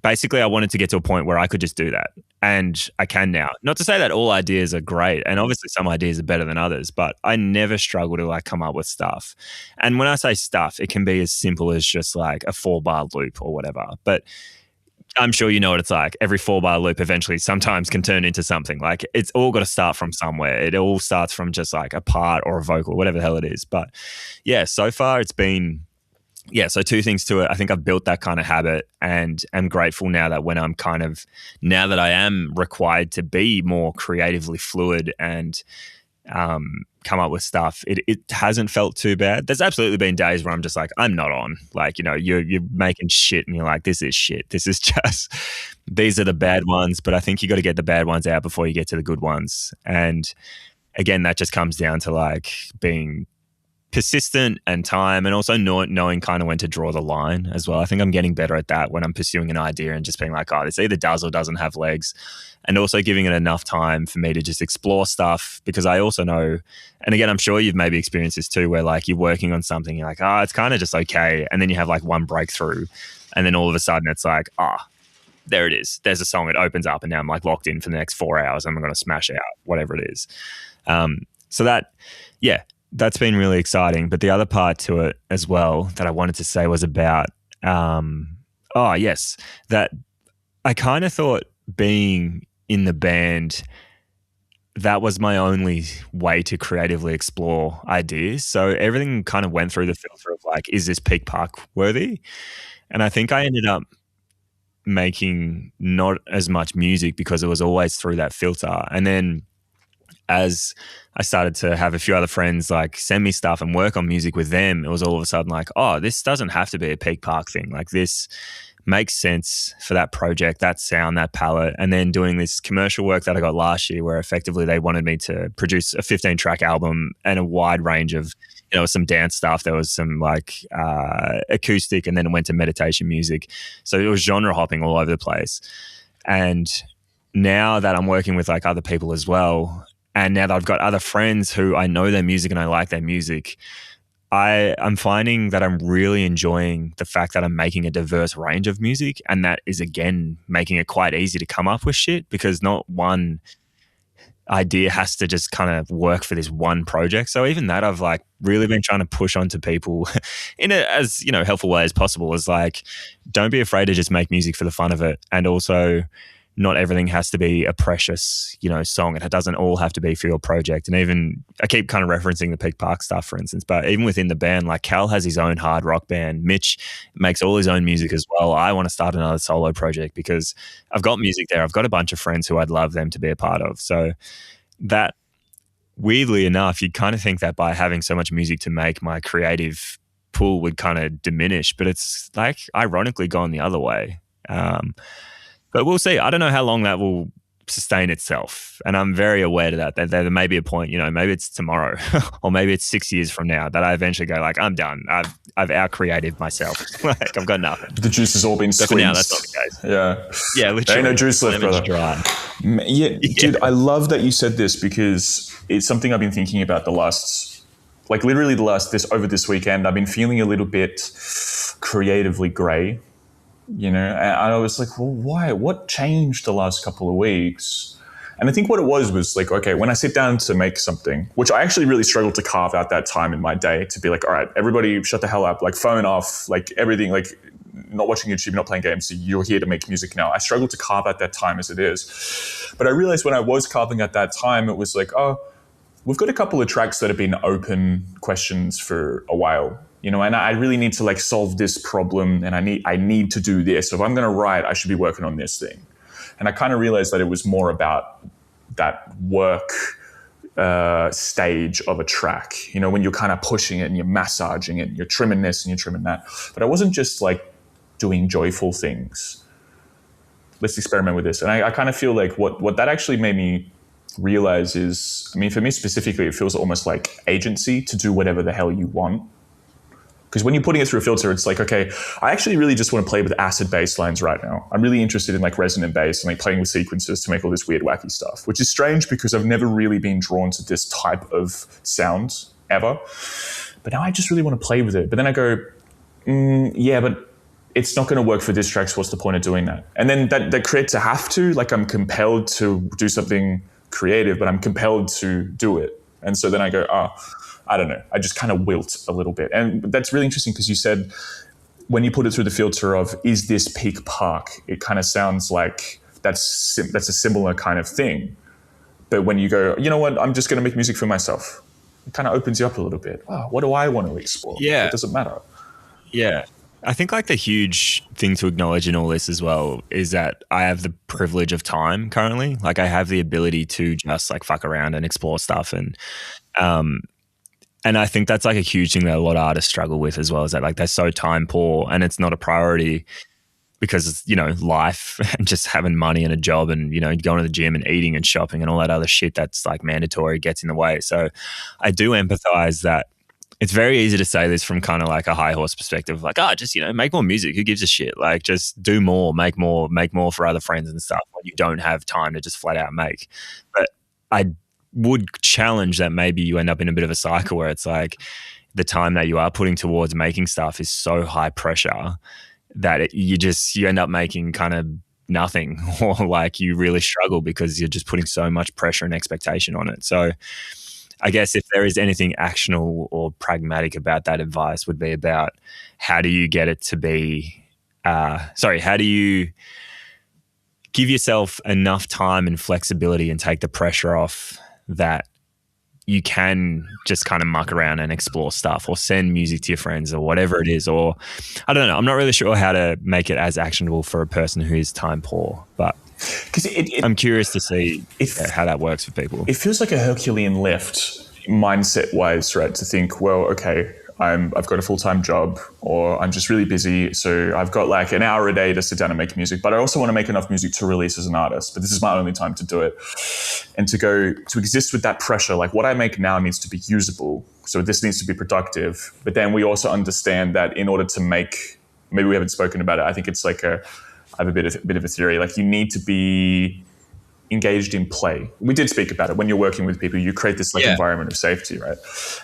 Speaker 3: Basically I wanted to get to a point where I could just do that. And I can now. Not to say that all ideas are great, and obviously some ideas are better than others, but I never struggle to like come up with stuff. And when I say stuff, it can be as simple as just like a 4-bar loop or whatever. But I'm sure you know what it's like. Every 4-bar loop eventually sometimes can turn into something. Like it's all got to start from somewhere. It all starts from just like a part or a vocal, whatever the hell it is. But yeah, so far it's been so two things to it. I think I've built that kind of habit, and am grateful now that now that I am required to be more creatively fluid and come up with stuff, it hasn't felt too bad. There's absolutely been days where I'm just like, I'm not on. Like, you know, you're making shit and you're like, this is shit. This is just, these are the bad ones. But I think you got to get the bad ones out before you get to the good ones. And again, that just comes down to like being persistent and time, and also knowing kind of when to draw the line as well. I think I'm getting better at that when I'm pursuing an idea and just being like, oh, this either does or doesn't have legs, and also giving it enough time for me to just explore stuff. Because I also know, and again, I'm sure you've maybe experienced this too, where like you're working on something, you're like, oh, it's kind of just okay, and then you have like one breakthrough, and then all of a sudden it's like, there it is. There's a song. It opens up, and now I'm like locked in for the next 4 hours. And I'm going to smash it out, whatever it is. So that, yeah, that's been really exciting. But the other part to it as well that I wanted to say was about, that I kind of thought being in the band, that was my only way to creatively explore ideas. So everything kind of went through the filter of like, is this peak park worthy? And I think I ended up making not as much music because it was always through that filter. And then as I started to have a few other friends like send me stuff and work on music with them, it was all of a sudden like, oh, this doesn't have to be a peak park thing. Like this makes sense for that project, that sound, that palette. And then doing this commercial work that I got last year where effectively they wanted me to produce a 15-track album and a wide range of, you know, some dance stuff. There was some like acoustic, and then it went to meditation music. So it was genre hopping all over the place. And now that I'm working with like other people as well, and now that I've got other friends who I know their music and I like their music, I'm finding that I'm really enjoying the fact that I'm making a diverse range of music, and that is again making it quite easy to come up with shit, because not one idea has to just kind of work for this one project. So even that I've like really been trying to push onto people in a as, you know, helpful way as possible, is like, don't be afraid to just make music for the fun of it. And also not everything has to be a precious, you know, song. It doesn't all have to be for your project. And even I keep kind of referencing the Peak Park stuff, for instance, but even within the band, like Cal has his own hard rock band. Mitch makes all his own music as well. I want to start another solo project because I've got music there. I've got a bunch of friends who I'd love them to be a part of. So that, weirdly enough, you'd kind of think that by having so much music to make, my creative pool would kind of diminish, but it's like ironically gone the other way. But we'll see. I don't know how long that will sustain itself. And I'm very aware to that there may be a point, you know, maybe it's tomorrow or maybe it's 6 years from now that I eventually go like, I'm done. I've out-creative myself. Like I've got nothing.
Speaker 2: The juice has all been squeezed.
Speaker 3: For now, that's not the case.
Speaker 2: Yeah,
Speaker 3: literally.
Speaker 2: There ain't no juice left, brother.
Speaker 3: Dry.
Speaker 2: Yeah, dude, I love that you said this, because it's something I've been thinking about over this weekend. I've been feeling a little bit creatively grey. You know, and I was like, well, why? What changed the last couple of weeks? And I think what it was like, okay, when I sit down to make something, which I actually really struggled to carve out that time in my day to be like, all right, everybody shut the hell up, like phone off, like everything, like not watching YouTube, not playing games. So you're here to make music now. I struggled to carve out that time as it is. But I realized when I was carving out that time, it was like, oh, we've got a couple of tracks that have been open questions for a while. and I really need to like solve this problem, and I need to do this. So if I'm going to write, I should be working on this thing. And I kind of realized that it was more about that work stage of a track, when you're kind of pushing it and you're massaging it, and you're trimming this and you're trimming that. But I wasn't just like doing joyful things. Let's experiment with this. And I kind of feel like what that actually made me realize is, I mean, for me specifically, it feels almost like agency to do whatever the hell you want. Because when you're putting it through a filter, it's like, okay, I actually really just want to play with acid bass lines right now. I'm really interested in like resonant bass and like playing with sequences to make all this weird, wacky stuff, which is strange because I've never really been drawn to this type of sound ever. But now I just really want to play with it. But then I go, yeah, but it's not going to work for diss tracks. What's the point of doing that? And then that creates a have to, like I'm compelled to do something creative, but I'm compelled to do it. And so then I go, I don't know. I just kind of wilt a little bit. And that's really interesting because you said when you put it through the filter of, is this peak park? It kind of sounds like that's a similar kind of thing. But when you go, you know what, I'm just going to make music for myself, it kind of opens you up a little bit. Oh, what do I want to explore?
Speaker 3: Yeah.
Speaker 2: It doesn't matter.
Speaker 3: Yeah. I think like the huge thing to acknowledge in all this as well is that I have the privilege of time currently. Like I have the ability to just like fuck around and explore stuff. And I think that's like a huge thing that a lot of artists struggle with as well, is that like they're so time poor and it's not a priority because it's, life and just having money and a job and, going to the gym and eating and shopping and all that other shit that's like mandatory gets in the way. So I do empathize that it's very easy to say this from kind of like a high horse perspective, like, just, make more music. Who gives a shit? Like just do more, make more for other friends and stuff when you don't have time to just flat out make. But I would challenge that maybe you end up in a bit of a cycle where it's like the time that you are putting towards making stuff is so high pressure that you end up making kind of nothing, or like you really struggle because you're just putting so much pressure and expectation on it. So I guess if there is anything actionable or pragmatic about that advice would be about how do you get it to be, how do you give yourself enough time and flexibility and take the pressure off that you can just kind of muck around and explore stuff or send music to your friends or whatever it is. Or I don't know. I'm not really sure how to make it as actionable for a person who is time poor, but I'm curious to see how that works for people.
Speaker 2: It feels like a Herculean lift mindset wise, right? To think, well, okay, I've got a full-time job or I'm just really busy. So I've got like an hour a day to sit down and make music, but I also want to make enough music to release as an artist, but this is my only time to do it. And to exist with that pressure, like what I make now needs to be usable. So this needs to be productive. But then we also understand that in order to make, maybe we haven't spoken about it. I think it's like I have a bit of a theory, like you need to be engaged in play. We did speak about it. When you're working with people, you create this environment of safety, right?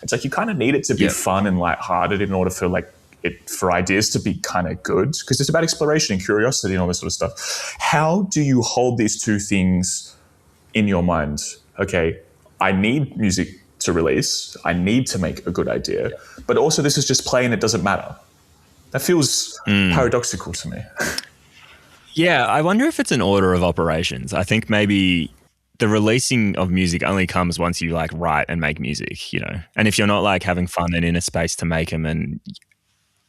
Speaker 2: It's like you kind of need it to be fun and lighthearted in order for ideas to be kind of good, because it's about exploration and curiosity and all this sort of stuff. How do you hold these two things in your mind? Okay, I need music to release. I need to make a good idea, but also this is just play and it doesn't matter. That feels paradoxical to me.
Speaker 3: Yeah, I wonder if it's an order of operations. I think maybe the releasing of music only comes once you like write and make music, and if you're not like having fun and in a space to make them, and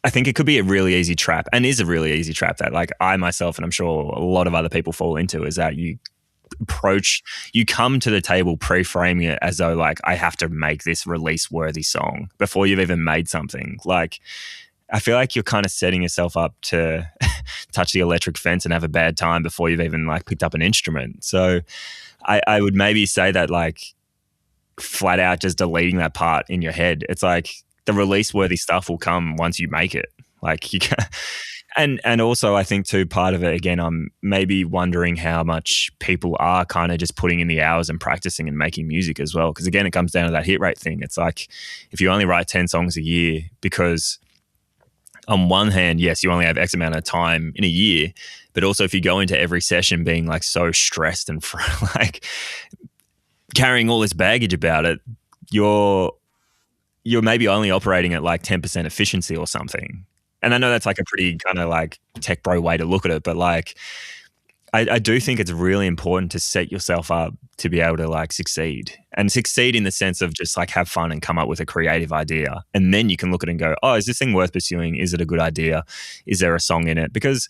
Speaker 3: I think it could be a really easy trap, and is a really easy trap that like I myself and I'm sure a lot of other people fall into, is that you come to the table pre-framing it as though like I have to make this release worthy song before you've even made something. Like I feel like you're kind of setting yourself up to touch the electric fence and have a bad time before you've even like picked up an instrument. So I would maybe say that like flat out just deleting that part in your head. It's like the release worthy stuff will come once you make it. Like you can, and also I think too, part of it again, I'm maybe wondering how much people are kind of just putting in the hours and practicing and making music as well. Because again, it comes down to that hit rate thing. It's like if you only write 10 songs a year, because on one hand, yes, you only have X amount of time in a year, but also if you go into every session being like so stressed and like carrying all this baggage about it, you're maybe only operating at like 10% efficiency or something. And I know that's like a pretty kind of like tech bro way to look at it, but like I do think it's really important to set yourself up to be able to like succeed in the sense of just like have fun and come up with a creative idea. And then you can look at it and go, oh, is this thing worth pursuing? Is it a good idea? Is there a song in it? Because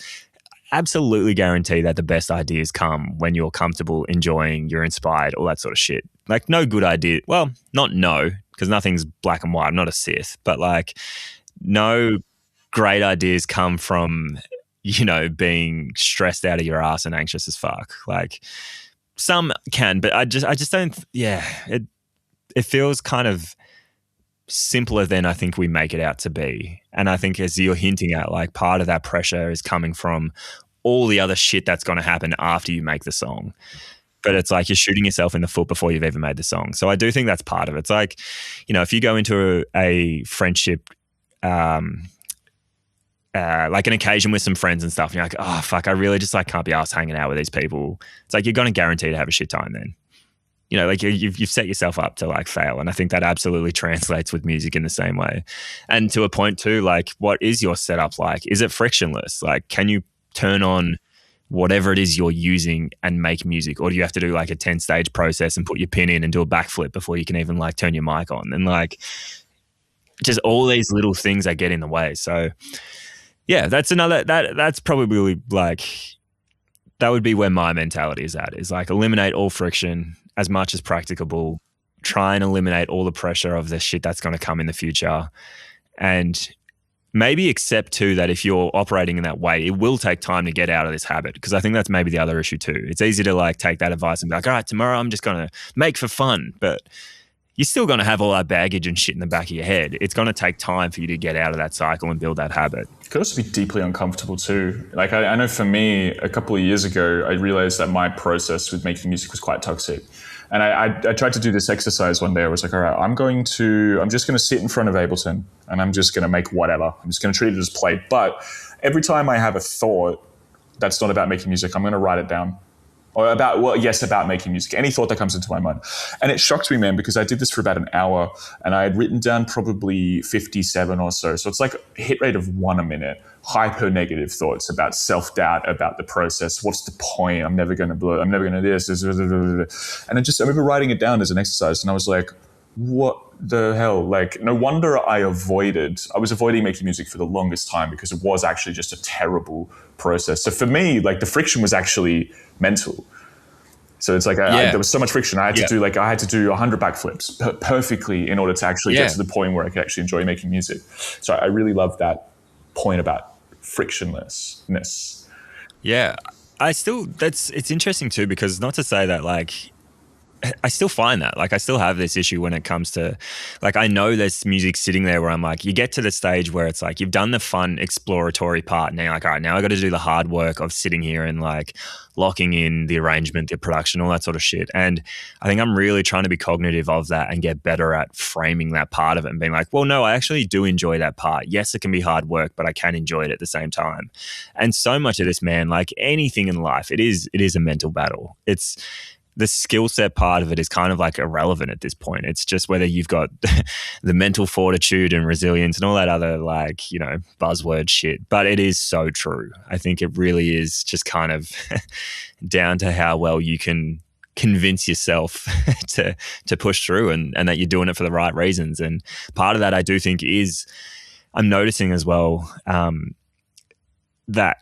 Speaker 3: absolutely guarantee that the best ideas come when you're comfortable, enjoying, you're inspired, all that sort of shit. Like no good idea. Well, not no, because nothing's black and white. I'm not a Sith, but like no great ideas come from, you know, being stressed out of your ass and anxious as fuck. Like some can, but I just don't. Yeah, it feels kind of simpler than I think we make it out to be. And I think as you're hinting at, like part of that pressure is coming from all the other shit that's going to happen after you make the song. But it's like you're shooting yourself in the foot before you've even made the song. So I do think that's part of it. It's like, you know, if you go into a friendship, like an occasion with some friends and stuff, and you're like, oh, fuck, I really just like can't be arsed hanging out with these people. It's like you're going to guarantee to have a shit time then. You know, like you've set yourself up to like fail. And I think that absolutely translates with music in the same way. And to a point too, like what is your setup like? Is it frictionless? Like, can you turn on whatever it is you're using and make music? Or do you have to do like a 10-stage process and put your pin in and do a backflip before you can even like turn your mic on? And like just all these little things that get in the way. So yeah, that's probably like, that would be where my mentality is at, is like eliminate all friction as much as practicable, try and eliminate all the pressure of the shit that's going to come in the future. And maybe accept too that if you're operating in that way, it will take time to get out of this habit. Because I think that's maybe the other issue too. It's easy to like take that advice and be like, all right, tomorrow I'm just going to make for fun. But you're still going to have all that baggage and shit in the back of your head. It's going to take time for you to get out of that cycle and build that habit.
Speaker 2: It could also be deeply uncomfortable too. Like I know for me, a couple of years ago, I realized that my process with making music was quite toxic. And I tried to do this exercise one day. I was like, all right, I'm just going to sit in front of Ableton and I'm just going to make whatever. I'm just going to treat it as play. But every time I have a thought that's not about making music, I'm going to write it down. Or about making music. Any thought that comes into my mind. And it shocked me, man, because I did this for about an hour and I had written down probably 57 or so. So it's like a hit rate of 1 a minute. Hyper negative thoughts about self-doubt, about the process. What's the point? I'm never going to blow. I'm never going to do this. And I remember writing it down as an exercise and I was like, what the hell? Like, no wonder I was avoiding making music for the longest time because it was actually just a terrible process. So for me, like the friction was actually mental. So it's like there was so much friction. I had to do 100 backflips perfectly in order to actually get to the point where I could actually enjoy making music. So I really love that point about frictionlessness.
Speaker 3: Yeah. It's interesting too, because not to say that like, I still find that like I still have this issue when it comes to like I know there's music sitting there where I'm like you get to the stage where it's like you've done the fun exploratory part and now you're like all right, now I got to do the hard work of sitting here and like locking in the arrangement, the production, all that sort of shit. And I think I'm really trying to be cognitive of that and get better at framing that part of it and being like, well, no, I actually do enjoy that part. Yes, it can be hard work, but I can enjoy it at the same time. And so much of this, man, like anything in life, it is a mental battle. It's the skill set part of it is kind of like irrelevant at this point. It's just whether you've got the mental fortitude and resilience and all that other like, you know, buzzword shit. But it is so true. I think it really is just kind of down to how well you can convince yourself to push through and that you're doing it for the right reasons. And part of that I do think is I'm noticing as well that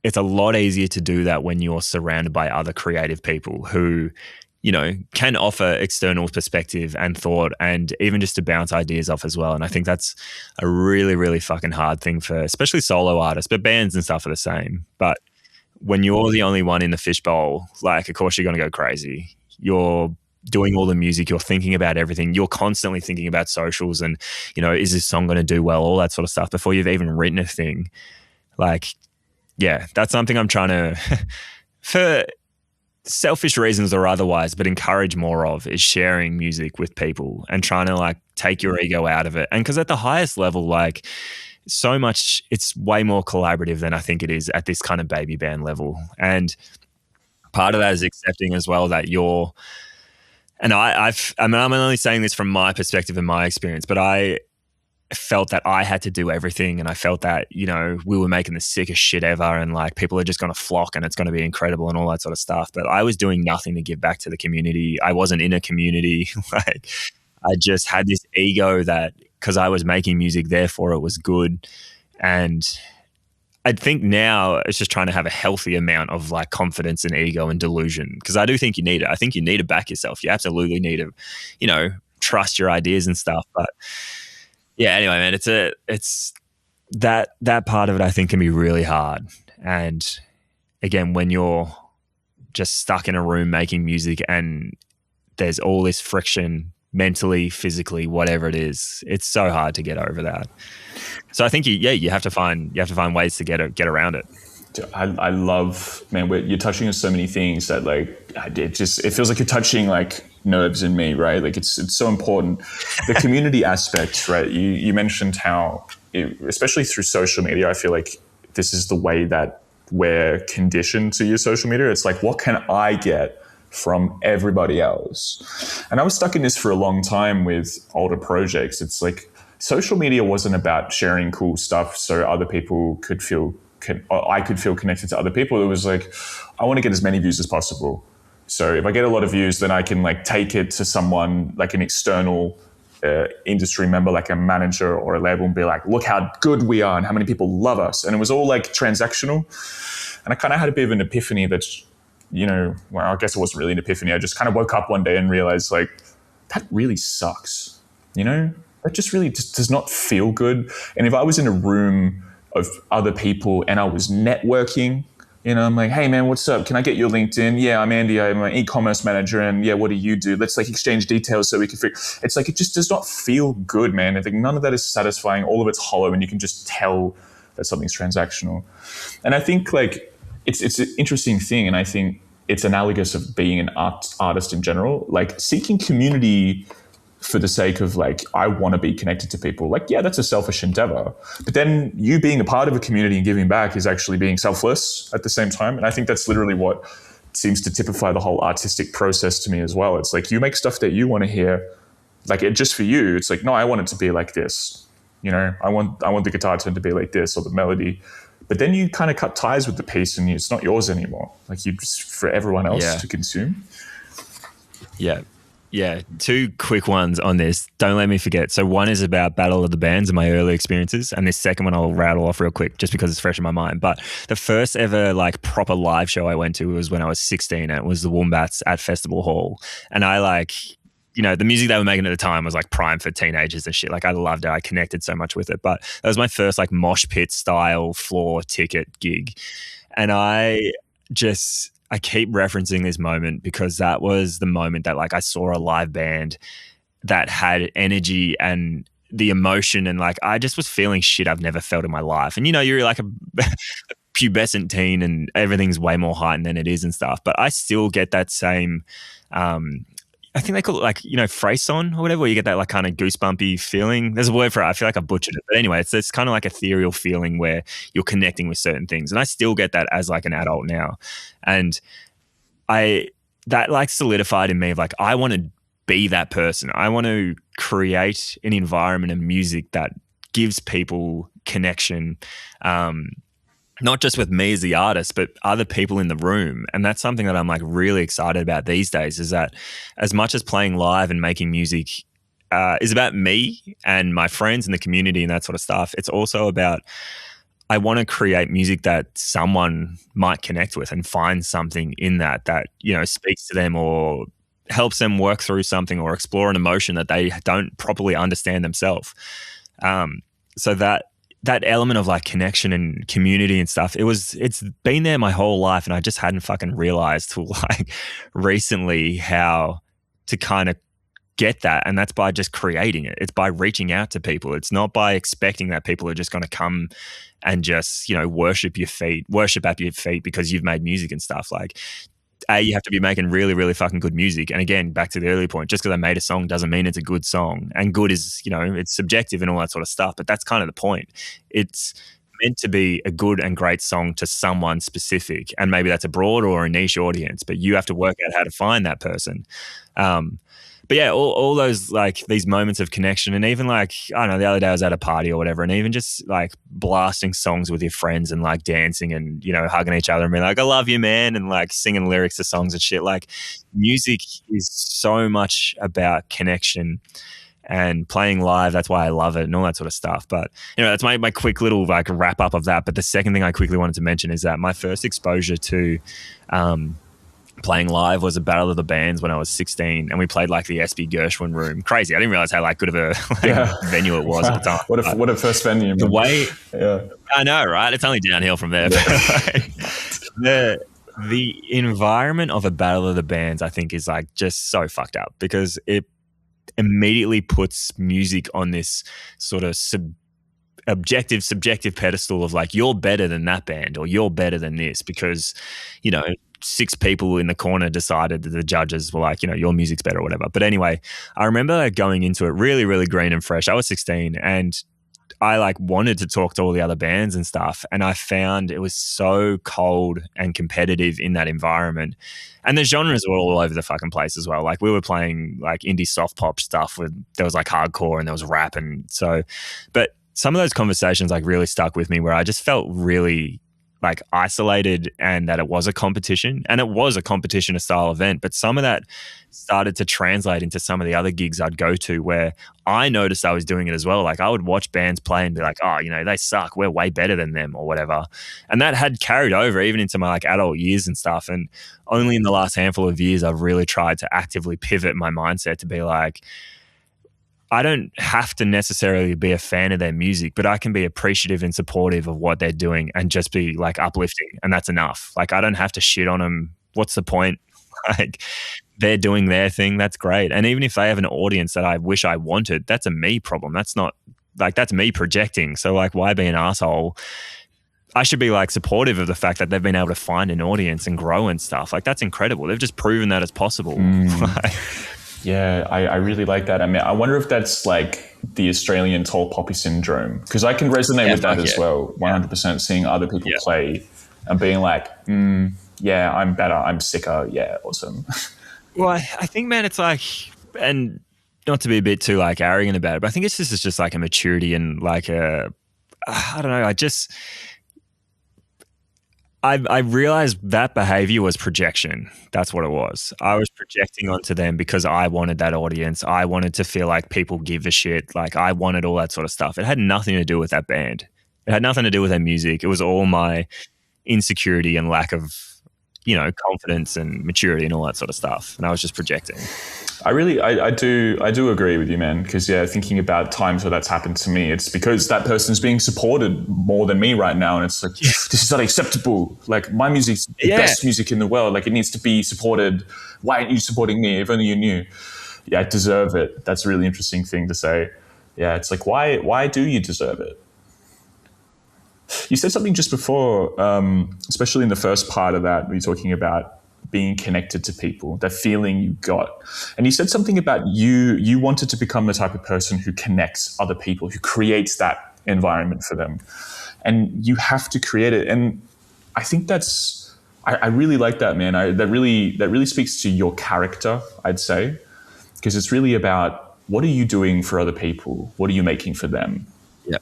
Speaker 3: it's a lot easier to do that when you're surrounded by other creative people who, you know, can offer external perspective and thought and even just to bounce ideas off as well. And I think that's a really, really fucking hard thing for especially solo artists, but bands and stuff are the same. But when you're the only one in the fishbowl, like, of course you're going to go crazy. You're doing all the music, you're thinking about everything. You're constantly thinking about socials and, you know, is this song going to do well? All that sort of stuff before you've even written a thing. Like, yeah, that's something I'm trying to, for selfish reasons or otherwise, but encourage more of is sharing music with people and trying to like take your ego out of it. And because at the highest level, like so much, it's way more collaborative than I think it is at this kind of baby band level. And part of that is accepting as well that you're, and I'm only saying this from my perspective and my experience, but felt that I had to do everything, and I felt that, you know, we were making the sickest shit ever, and like people are just going to flock and it's going to be incredible and all that sort of stuff. But I was doing nothing to give back to the community. I wasn't in a community. Like I just had this ego that because I was making music, therefore it was good. And I think now it's just trying to have a healthy amount of like confidence and ego and delusion, because I do think you need it. I think you need to back yourself. You absolutely need to, you know, trust your ideas and stuff. But yeah, anyway, man, it's that part of it I think can be really hard. And again, when you're just stuck in a room making music and there's all this friction mentally, physically, whatever it is, it's so hard to get over that. So I think you have to find ways to get around it.
Speaker 2: I love, man, you're touching on so many things that like it feels like you're touching like nerves in me, right? Like it's so important. The community aspect, right? You mentioned how, especially through social media, I feel like this is the way that we're conditioned to use social media. It's like, what can I get from everybody else? And I was stuck in this for a long time with older projects. It's like social media wasn't about sharing cool stuff so other people could feel, I could feel connected to other people. It was like, I want to get as many views as possible. So if I get a lot of views, then I can like take it to someone like an external industry member, like a manager or a label, and be like, look how good we are and how many people love us. And it was all like transactional. And I kind of had a bit of an epiphany that, you know, well, I guess it wasn't really an epiphany. I just kind of woke up one day and realized like, that really sucks. You know, that just really does not feel good. And if I was in a room of other people and I was networking, you know, I'm like, hey man, what's up? Can I get your LinkedIn? Yeah, I'm Andy. I'm an e-commerce manager. And yeah, what do you do? Let's like exchange details so we can figure. It's like, it just does not feel good, man. I think none of that is satisfying. All of it's hollow, and you can just tell that something's transactional. And I think like it's an interesting thing. And I think it's analogous of being an artist in general, like seeking community for the sake of like, I want to be connected to people. Like, yeah, that's a selfish endeavor. But then you being a part of a community and giving back is actually being selfless at the same time. And I think that's literally what seems to typify the whole artistic process to me as well. It's like you make stuff that you want to hear, like it just for you. It's like, no, I want it to be like this. You know, I want the guitar tone to be like this or the melody. But then you kind of cut ties with the piece and it's not yours anymore. Like you just for everyone else to consume.
Speaker 3: Yeah. Yeah, two quick ones on this. Don't let me forget. So one is about Battle of the Bands and my early experiences, and this second one I'll rattle off real quick just because it's fresh in my mind. But the first ever like proper live show I went to was when I was 16, and it was the Wombats at Festival Hall. And I like, you know, the music they were making at the time was like prime for teenagers and shit. Like I loved it. I connected so much with it. But that was my first like mosh pit style floor ticket gig. And I keep referencing this moment because that was the moment that like I saw a live band that had energy and the emotion, and like I just was feeling shit I've never felt in my life. And you know, you're like a pubescent teen and everything's way more heightened than it is and stuff, but I still get that same I think they call it like, you know, frisson or whatever, where you get that like kind of goosebumpy feeling. There's a word for it. I feel like I butchered it. But anyway, it's kind of like ethereal feeling where you're connecting with certain things. And I still get that as like an adult now. And that like solidified in me of like, I want to be that person. I want to create an environment of music that gives people connection, not just with me as the artist, but other people in the room. And that's something that I'm like really excited about these days, is that as much as playing live and making music is about me and my friends and the community and that sort of stuff, it's also about, I want to create music that someone might connect with and find something in that, you know, speaks to them or helps them work through something or explore an emotion that they don't properly understand themselves. So that element of like connection and community and stuff, it's been there my whole life, and I just hadn't fucking realized till like recently how to kind of get that. And that's by just creating it. It's by reaching out to people. It's not by expecting that people are just going to come and just, you know, worship at your feet because you've made music and stuff. Like, you have to be making really, really fucking good music. And again, back to the earlier point, just because I made a song doesn't mean it's a good song. And good is, you know, it's subjective and all that sort of stuff. But that's kind of the point. It's meant to be a good and great song to someone specific. And maybe that's a broad or a niche audience, but you have to work out how to find that person. but yeah, all those like these moments of connection, and even like I don't know, the other day I was at a party or whatever, and even just like blasting songs with your friends and like dancing and hugging each other and being like, "I love you, man," and like singing lyrics to songs and shit. Like music is so much about connection and playing live. That's why I love it and all that sort of stuff. But that's my quick little like wrap up of that. But the second thing I quickly wanted to mention is that my first exposure to playing live was a Battle of the Bands when I was 16, and we played like the SB Gershwin room. Crazy. I didn't realize how like good of a venue it was at the time.
Speaker 2: What a first venue. Man.
Speaker 3: The way I know, right? It's only downhill from there. Yeah. The environment of a Battle of the Bands, I think, is like just so fucked up because it immediately puts music on this sort of subjective pedestal of like, you're better than that band or you're better than this because, 6 people in the corner decided that the judges were like, your music's better or whatever. But anyway, I remember going into it really, really green and fresh. I was 16 and I like wanted to talk to all the other bands and stuff. And I found it was so cold and competitive in that environment. And the genres were all over the fucking place as well. Like we were playing like indie soft pop stuff there was like hardcore and there was rap. And so, but some of those conversations like really stuck with me where I just felt really like isolated and that it was a competition, and it was a competition style event, but some of that started to translate into some of the other gigs I'd go to where I noticed I was doing it as well. Like I would watch bands play and be like, oh, they suck. We're way better than them or whatever. And that had carried over even into my like adult years and stuff. And only in the last handful of years, I've really tried to actively pivot my mindset to be like, I don't have to necessarily be a fan of their music, but I can be appreciative and supportive of what they're doing and just be like uplifting. And that's enough. Like I don't have to shit on them. What's the point? Like they're doing their thing. That's great. And even if they have an audience that I wish I wanted, that's a me problem. That's not like, that's me projecting. So like, why be an asshole? I should be like supportive of the fact that they've been able to find an audience and grow and stuff. Like that's incredible. They've just proven that it's possible.
Speaker 2: Yeah, I really like that. I mean, I wonder if that's like the Australian tall poppy syndrome, because I can resonate with that as well. 100% seeing other people play and being like, yeah, I'm better, I'm sicker. Yeah, awesome.
Speaker 3: Well, I think, man, it's like, and not to be a bit too like arrogant about it, but I think it's just like a maturity and like I don't know, I realized that behavior was projection. That's what it was. I was projecting onto them because I wanted that audience. I wanted to feel like people give a shit. Like I wanted all that sort of stuff. It had nothing to do with that band. It had nothing to do with their music. It was all my insecurity and lack of, confidence and maturity and all that sort of stuff. And I was just projecting.
Speaker 2: I do agree with you, man. Because thinking about times where that's happened to me, it's because that person's being supported more than me right now, and it's like this is not acceptable. Like my music's the best music in the world. Like it needs to be supported. Why aren't you supporting me? If only you knew. Yeah, I deserve it. That's a really interesting thing to say. Yeah, it's like why do you deserve it? You said something just before, especially in the first part of that, where you're talking about being connected to people, that feeling you got. And you said something about you wanted to become the type of person who connects other people, who creates that environment for them. And you have to create it. And I think I really like that, man. That really speaks to your character, I'd say, because it's really about what are you doing for other people? What are you making for them?
Speaker 3: Yeah.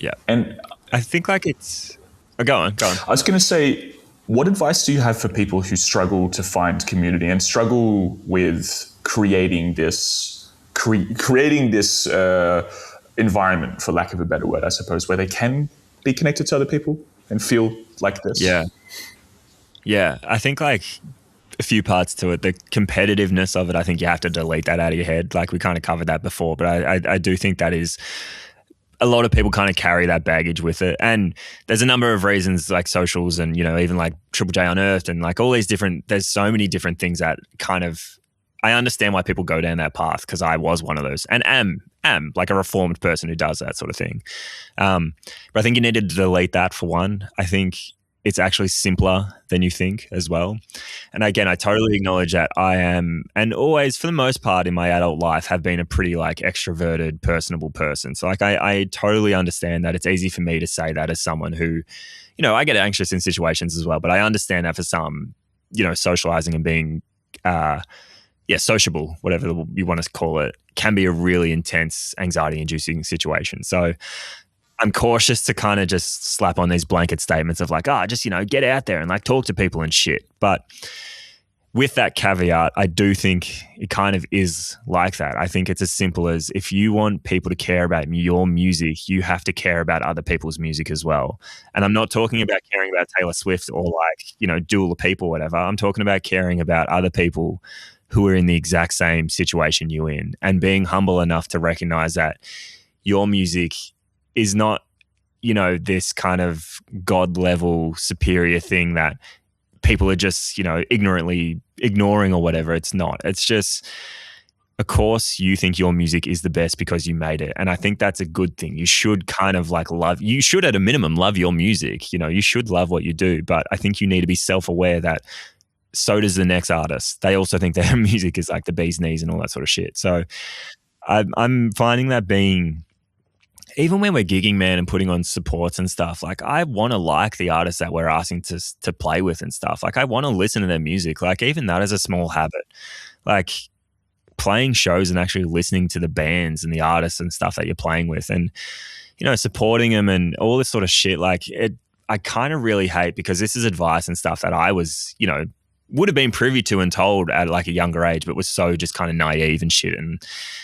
Speaker 3: Yeah.
Speaker 2: And
Speaker 3: I think like it's... Go on.
Speaker 2: I was going to say, what advice do you have for people who struggle to find community and struggle with creating this environment, for lack of a better word, I suppose, where they can be connected to other people and feel like this?
Speaker 3: Yeah. I think like a few parts to it. The competitiveness of it, I think you have to delete that out of your head. Like we kind of covered that before, but I do think that is... A lot of people kind of carry that baggage with it. And there's a number of reasons like socials and, even like Triple J Unearthed and like all these there's so many different things that kind of, I understand why people go down that path because I was one of those and am like a reformed person who does that sort of thing. But I think you need to delete that for one. I think it's actually simpler than you think as well. And again, I totally acknowledge that I am, and always for the most part in my adult life, have been a pretty like extroverted, personable person. So like I totally understand that it's easy for me to say that as someone who, I get anxious in situations as well, but I understand that for some, socializing and being sociable, whatever you want to call it, can be a really intense, anxiety-inducing situation. So I'm cautious to kind of just slap on these blanket statements of like, just, get out there and like talk to people and shit. But with that caveat, I do think it kind of is like that. I think it's as simple as, if you want people to care about your music, you have to care about other people's music as well. And I'm not talking about caring about Taylor Swift or like, Dua Lipa or whatever. I'm talking about caring about other people who are in the exact same situation you're in, and being humble enough to recognize that your music is not, this kind of God level superior thing that people are just, ignorantly ignoring or whatever. It's not. It's just, of course, you think your music is the best because you made it. And I think that's a good thing. You should kind of like you should at a minimum love your music. You should love what you do. But I think you need to be self-aware that so does the next artist. They also think their music is like the bee's knees and all that sort of shit. So I'm finding that being, even when we're gigging, man, and putting on supports and stuff, like I want to like the artists that we're asking to play with and stuff. Like I want to listen to their music. Like even that is a small habit. Like playing shows and actually listening to the bands and the artists and stuff that you're playing with, and supporting them and all this sort of shit. Like I kind of really hate, because this is advice and stuff that I was, would have been privy to and told at like a younger age, but was so just kind of naive and shit, and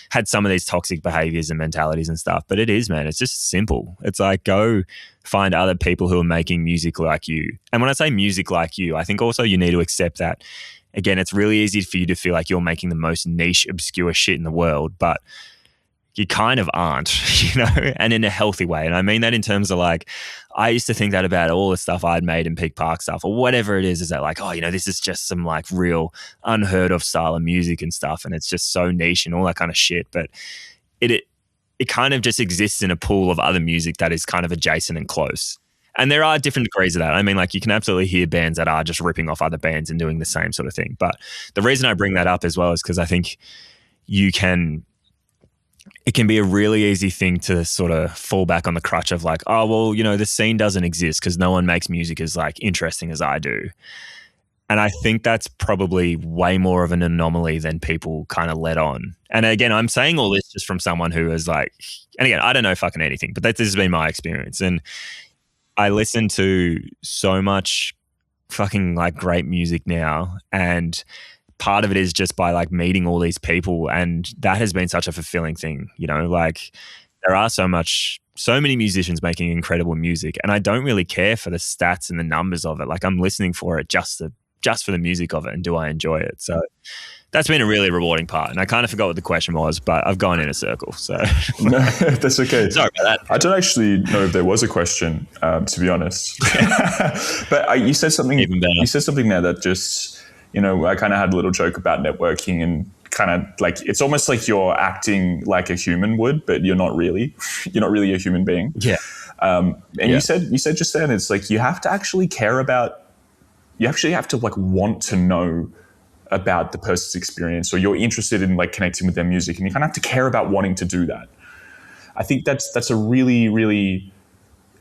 Speaker 3: had some of these toxic behaviors and mentalities and stuff. But it is, man, it's just simple. It's like, go find other people who are making music like you. And when I say music like you, I think also you need to accept that, again, it's really easy for you to feel like you're making the most niche, obscure shit in the world, but you kind of aren't, and in a healthy way. And I mean that in terms of like, I used to think that about all the stuff I'd made in Peak Park stuff or whatever it is that like, this is just some like real unheard of style of music and stuff. And it's just so niche and all that kind of shit. But it kind of just exists in a pool of other music that is kind of adjacent and close. And there are different degrees of that. I mean, like you can absolutely hear bands that are just ripping off other bands and doing the same sort of thing. But the reason I bring that up as well is because I think it can be a really easy thing to sort of fall back on the crutch of like, the scene doesn't exist because no one makes music as like interesting as I do. And I think that's probably way more of an anomaly than people kind of let on. And again, I'm saying all this just from someone who is like, and again, I don't know fucking anything, but this has been my experience. And I listen to so much fucking like great music now, and part of it is just by like meeting all these people, and that has been such a fulfilling thing, like there are so many musicians making incredible music, and I don't really care for the stats and the numbers of it. Like I'm listening for it just for the music of it, and do I enjoy it? So that's been a really rewarding part. And I kind of forgot what the question was, but I've gone in a circle. So
Speaker 2: no, that's okay.
Speaker 3: Sorry about that.
Speaker 2: I don't actually know if there was a question, to be honest. But you said something.
Speaker 3: Even better.
Speaker 2: You said something there that just, I kind of had a little joke about networking, and kind of like it's almost like you're acting like a human would, but you're not really. You're not really a human being.
Speaker 3: Yeah.
Speaker 2: You said just then, it's like you have to actually care about. You actually have to like want to know about the person's experience, or you're interested in like connecting with their music, and you kind of have to care about wanting to do that. I think that's a really, really,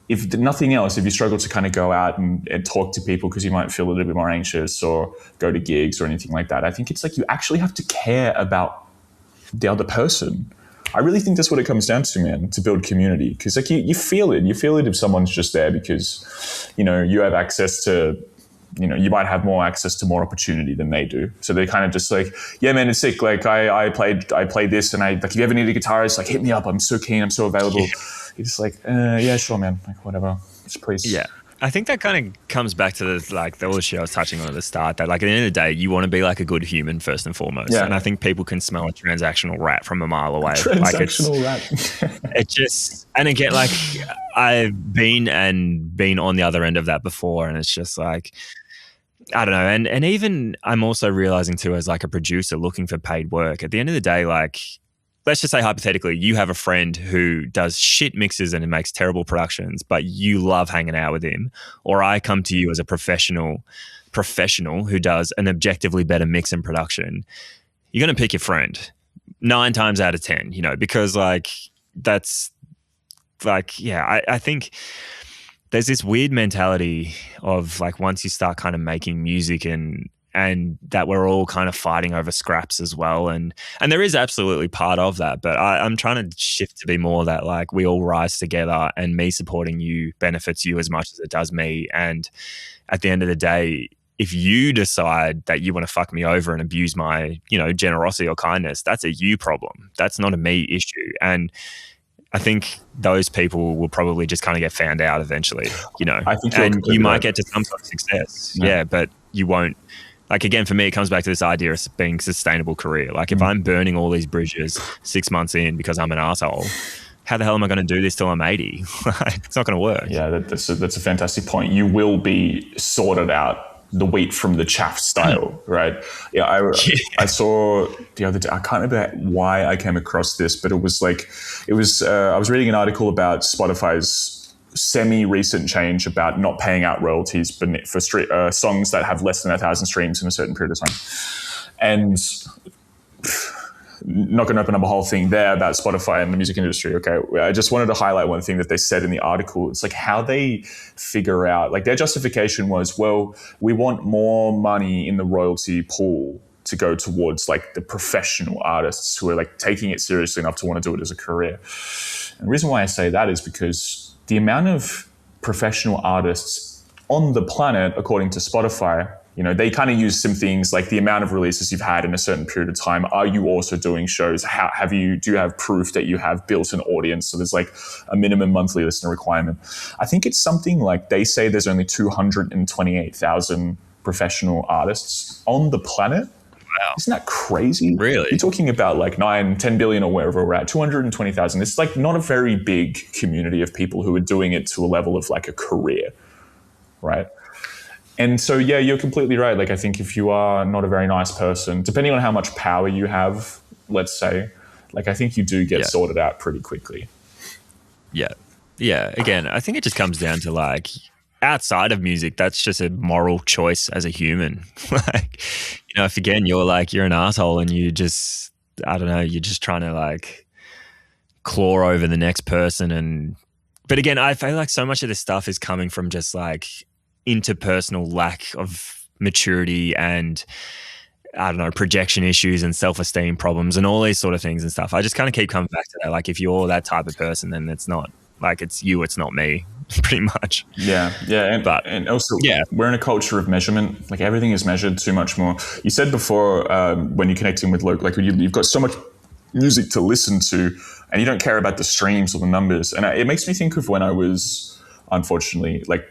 Speaker 2: if nothing else, if you struggle to kind of go out and talk to people because you might feel a little bit more anxious, or go to gigs or anything like that, I think it's like you actually have to care about the other person. I really think that's what it comes down to, man, to build community. Because like you feel it. You feel it if someone's just there because, you have access to, you might have more access to more opportunity than they do. So they're kind of just like, yeah, man, it's sick. Like I played this, and like, if you ever need a guitarist, like hit me up. I'm so keen. I'm so available. Yeah. You're just like, yeah, sure, man. Like whatever. Just please.
Speaker 3: Yeah. I think that kind of comes back to the old shit I was touching on at the start, that like at the end of the day, you want to be like a good human first and foremost. Yeah. And I think people can smell a transactional rat from a mile away.
Speaker 2: Transactional rat.
Speaker 3: It just, and again, like I've been on the other end of that before, and it's just like, I don't know. And even I'm also realizing too, as like a producer looking for paid work, at the end of the day, like, let's just say hypothetically, you have a friend who does shit mixes and makes terrible productions, but you love hanging out with him. Or I come to you as a professional who does an objectively better mix and production. You're going to pick your friend 9 times out of 10, because like that's like, yeah, I think there's this weird mentality of like, once you start kind of making music and and that we're all kind of fighting over scraps as well. And there is absolutely part of that, but I'm trying to shift to be more that like we all rise together, and me supporting you benefits you as much as it does me. And at the end of the day, if you decide that you want to fuck me over and abuse my, generosity or kindness, that's a you problem. That's not a me issue. And I think those people will probably just kind of get found out eventually,
Speaker 2: I think
Speaker 3: and you might get to some sort of success. Yeah, but you won't. Like, again, for me, it comes back to this idea of being a sustainable career. Like, if I'm burning all these bridges 6 months in because I'm an asshole, how the hell am I going to do this till I'm 80? It's not going to work.
Speaker 2: Yeah, that's a fantastic point. You will be sorted out, the wheat from the chaff style, right? Yeah, I saw the other day, I can't remember why I came across this, but I was reading an article about Spotify's semi-recent change about not paying out royalties for songs that have less than 1,000 streams in a certain period of time. And not going to open up a whole thing there about Spotify and the music industry. Okay, I just wanted to highlight one thing that they said in the article. It's like how they figure out, like their justification was, well, we want more money in the royalty pool to go towards like the professional artists who are like taking it seriously enough to want to do it as a career. And the reason why I say that is because the amount of professional artists on the planet, according to Spotify, they kind of use some things like the amount of releases you've had in a certain period of time. Are you also doing shows? Do you have proof that you have built an audience? So there's like a minimum monthly listener requirement. I think it's something like they say there's only 228,000 professional artists on the planet.
Speaker 3: Wow.
Speaker 2: Isn't that crazy?
Speaker 3: Really?
Speaker 2: You're talking about like 10 billion or wherever we're at, 220,000. It's like not a very big community of people who are doing it to a level of like a career, right? And so, yeah, you're completely right. Like, I think if you are not a very nice person, depending on how much power you have, let's say, like, I think you do get sorted out pretty quickly. Yeah.
Speaker 3: Yeah. Again, I think it just comes down to like, outside of music, that's just a moral choice as a human. Like, if again, you're an asshole and you just, I don't know, you're just trying to like claw over the next person. But again, I feel like so much of this stuff is coming from just like interpersonal lack of maturity and I don't know, projection issues and self-esteem problems and all these sort of things and stuff. I just kind of keep coming back to that. Like, if you're that type of person, then it's not like it's you, it's not me, pretty much.
Speaker 2: Yeah. And also, we're in a culture of measurement. Like, everything is measured too much more. You said before when you're connecting with local, like you've got so much music to listen to and you don't care about the streams or the numbers. And it makes me think of when I was, unfortunately, like,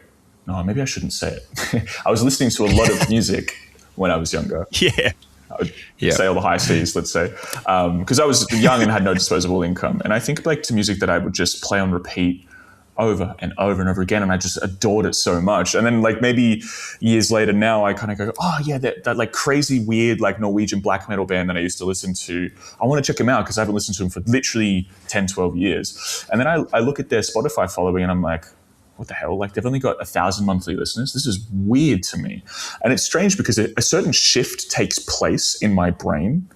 Speaker 2: no, maybe I shouldn't say it. I was listening to a lot of music when I was younger.
Speaker 3: Yeah.
Speaker 2: I would say all the high C's, let's say, because I was young and had no disposable income. And I think like to music that I would just play on repeat over and over and over again. And I just adored it so much. And then like maybe years later now, I kind of go, oh yeah, that like crazy, weird, like Norwegian black metal band that I used to listen to. I want to check them out because I haven't listened to them for literally 10, 12 years. And then I look at their Spotify following and I'm like, what the hell? Like, they've only got 1,000 monthly listeners. This is weird to me. And it's strange because a certain shift takes place in my brain.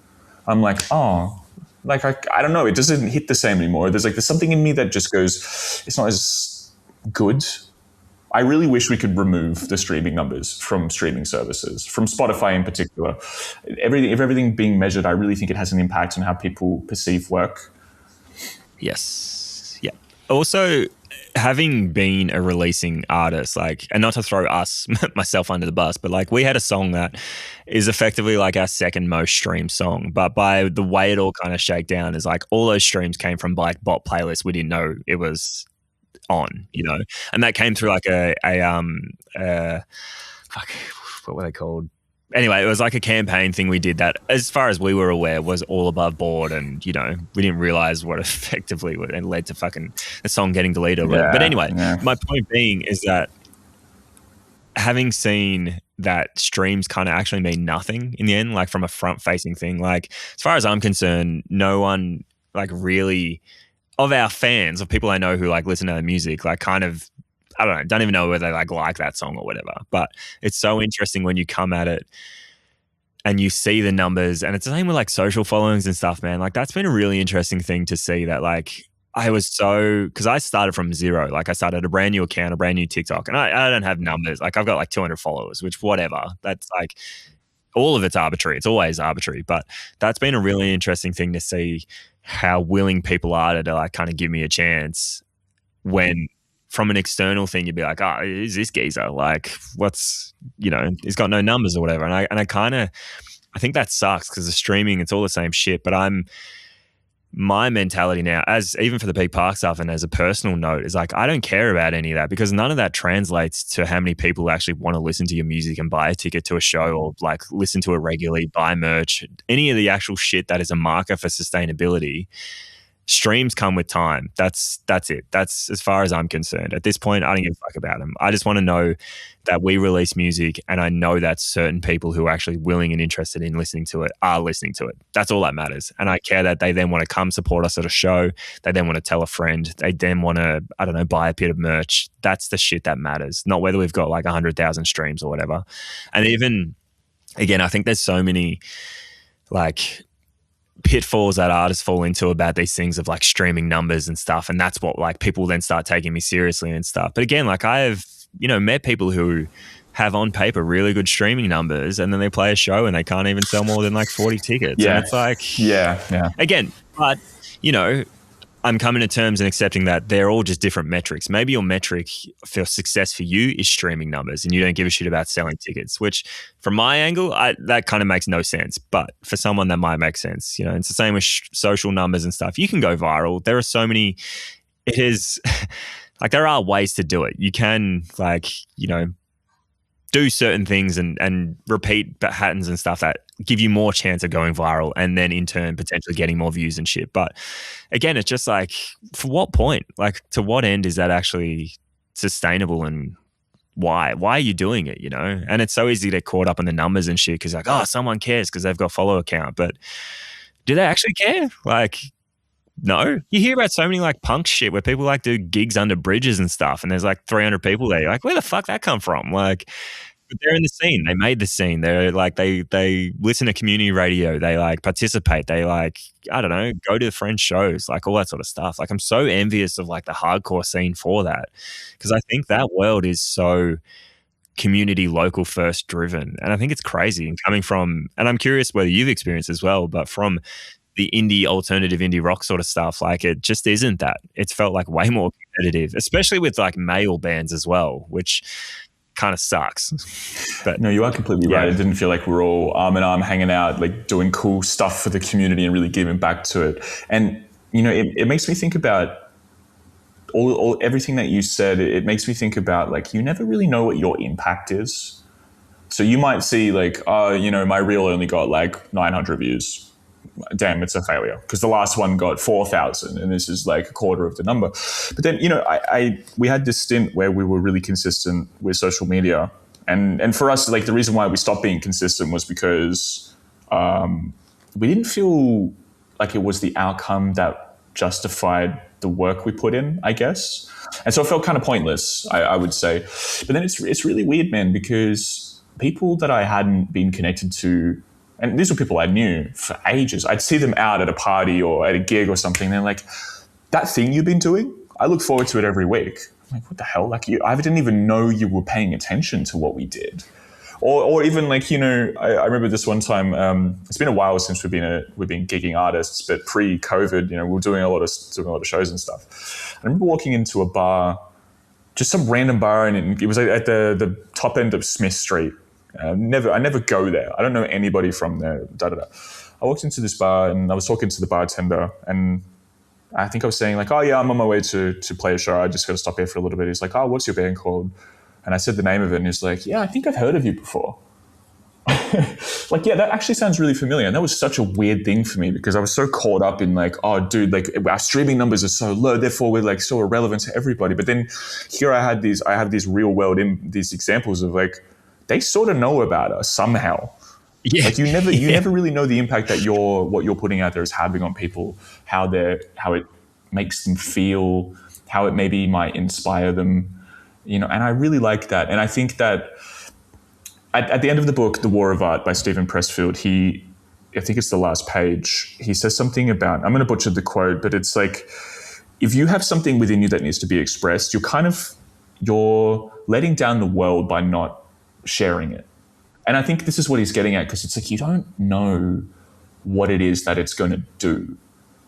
Speaker 2: I'm like, oh, like, I don't know. It doesn't hit the same anymore. There's something in me that just goes, it's not as good. I really wish we could remove the streaming numbers from streaming services, from Spotify in particular. If everything being measured, I really think it has an impact on how people perceive work.
Speaker 3: Yes. Yeah. Also, having been a releasing artist, like, and not to throw myself under the bus, but like we had a song that is effectively like our second most streamed song. But by the way it all kind of shake down is like all those streams came from like bot playlists we didn't know it was on, and that came through like what were they called? Anyway, it was like a campaign thing we did that, as far as we were aware, was all above board, and we didn't realize what effectively it led to fucking the song getting deleted.
Speaker 2: Yeah,
Speaker 3: but anyway, my point being is that having seen that streams kind of actually mean nothing in the end, like from a front-facing thing, like as far as I'm concerned, no one like really of our fans, of people I know who like listen to the music, like kind of, I don't know, don't even know whether they like that song or whatever. But it's so interesting when you come at it and you see the numbers, and it's the same with like social followings and stuff, man. Like that's been a really interesting thing to see that like because I started from zero. Like I started a brand new account, a brand new TikTok, and I don't have numbers. Like I've got like 200 followers, which whatever. That's like, all of it's arbitrary. It's always arbitrary. But that's been a really interesting thing to see how willing people are to like kind of give me a chance when from an external thing you'd be like, oh, who's this geezer? Like, what's, he's got no numbers or whatever. And I think that sucks because the streaming, it's all the same shit. But my mentality now, as even for the Peak Park stuff and as a personal note, is like, I don't care about any of that because none of that translates to how many people actually want to listen to your music and buy a ticket to a show or like listen to it regularly, buy merch, any of the actual shit that is a marker for sustainability. Streams come with time. That's it. That's as far as I'm concerned. At this point, I don't give a fuck about them. I just want to know that we release music and I know that certain people who are actually willing and interested in listening to it are listening to it. That's all that matters. And I care that they then want to come support us at a show. They then want to tell a friend. They then want to, I don't know, buy a bit of merch. That's the shit that matters. Not whether we've got like 100,000 streams or whatever. And even, again, I think there's so many like pitfalls that artists fall into about these things of like streaming numbers and stuff. And that's what like people then start taking me seriously and stuff. But again, like I have, met people who have on paper really good streaming numbers and then they play a show and they can't even sell more than like 40 tickets.
Speaker 2: Yeah.
Speaker 3: And it's like,
Speaker 2: yeah.
Speaker 3: Again, but I'm coming to terms and accepting that they're all just different metrics. Maybe your metric for success for you is streaming numbers and you don't give a shit about selling tickets, which from my angle, that kind of makes no sense. But for someone that might make sense, it's the same with social numbers and stuff. You can go viral. There are so many, it is like there are ways to do it. You can like, do certain things and repeat patterns and stuff that give you more chance of going viral and then in turn potentially getting more views and shit. But again, it's just like, for what point? Like to what end is that actually sustainable and why? Why are you doing it, And it's so easy to get caught up in the numbers and shit because like, oh, someone cares because they've got a follow account. But do they actually care? Like, no. You hear about so many like punk shit where people like do gigs under bridges and stuff and there's like 300 people there. You're like, where the fuck that come from? Like, but they're in the scene. They made the scene. They're like, they listen to community radio. They like participate. They like, I don't know, go to friends' shows, like all that sort of stuff. Like I'm so envious of like the hardcore scene for that because I think that world is so community local first driven. And I think it's crazy and coming from, and I'm curious whether you've experienced as well, but from the alternative indie rock sort of stuff, like it just isn't that. It's felt like way more competitive, especially with like male bands as well, which kind of sucks. But
Speaker 2: no, you are completely right. It didn't feel like we're all arm in arm hanging out, like doing cool stuff for the community and really giving back to it. And, it makes me think about all everything that you said. It makes me think about like, you never really know what your impact is. So you might see like, my reel only got like 900 views. Damn, it's a failure because the last one got 4,000 and this is like a quarter of the number. But then, we had this stint where we were really consistent with social media. And for us, like the reason why we stopped being consistent was because we didn't feel like it was the outcome that justified the work we put in, I guess. And so it felt kind of pointless, I would say. But then it's really weird, man, because people that I hadn't been connected to, and these were people I knew for ages. I'd see them out at a party or at a gig or something. And they're like, that thing you've been doing, I look forward to it every week. I'm like, what the hell? Like, I didn't even know you were paying attention to what we did. Or even like, I remember this one time, it's been a while since we've been gigging artists, but pre-COVID, we were doing a lot of shows and stuff. I remember walking into a bar, just some random bar, and it was at the top end of Smith Street. I never go there. I don't know anybody from there. I walked into this bar and I was talking to the bartender and I think I was saying like, oh yeah, I'm on my way to play a show. I just got to stop here for a little bit. He's like, oh, what's your band called? And I said the name of it and he's like, yeah, I think I've heard of you before. Like, yeah, that actually sounds really familiar. And that was such a weird thing for me because I was so caught up in like, oh dude, like our streaming numbers are so low, therefore we're like so irrelevant to everybody. But then here I have these real world these examples of like, they sort of know about us somehow. Yeah. Like you never really know the impact that what you're putting out there is having on people, how it makes them feel, how it maybe might inspire them, and I really like that. And I think that at the end of the book, The War of Art by Stephen Pressfield, I think it's the last page, he says something about, I'm going to butcher the quote, but it's like, if you have something within you that needs to be expressed, you're letting down the world by not sharing it. And I think this is what he's getting at, because it's like you don't know what it is that it's going to do,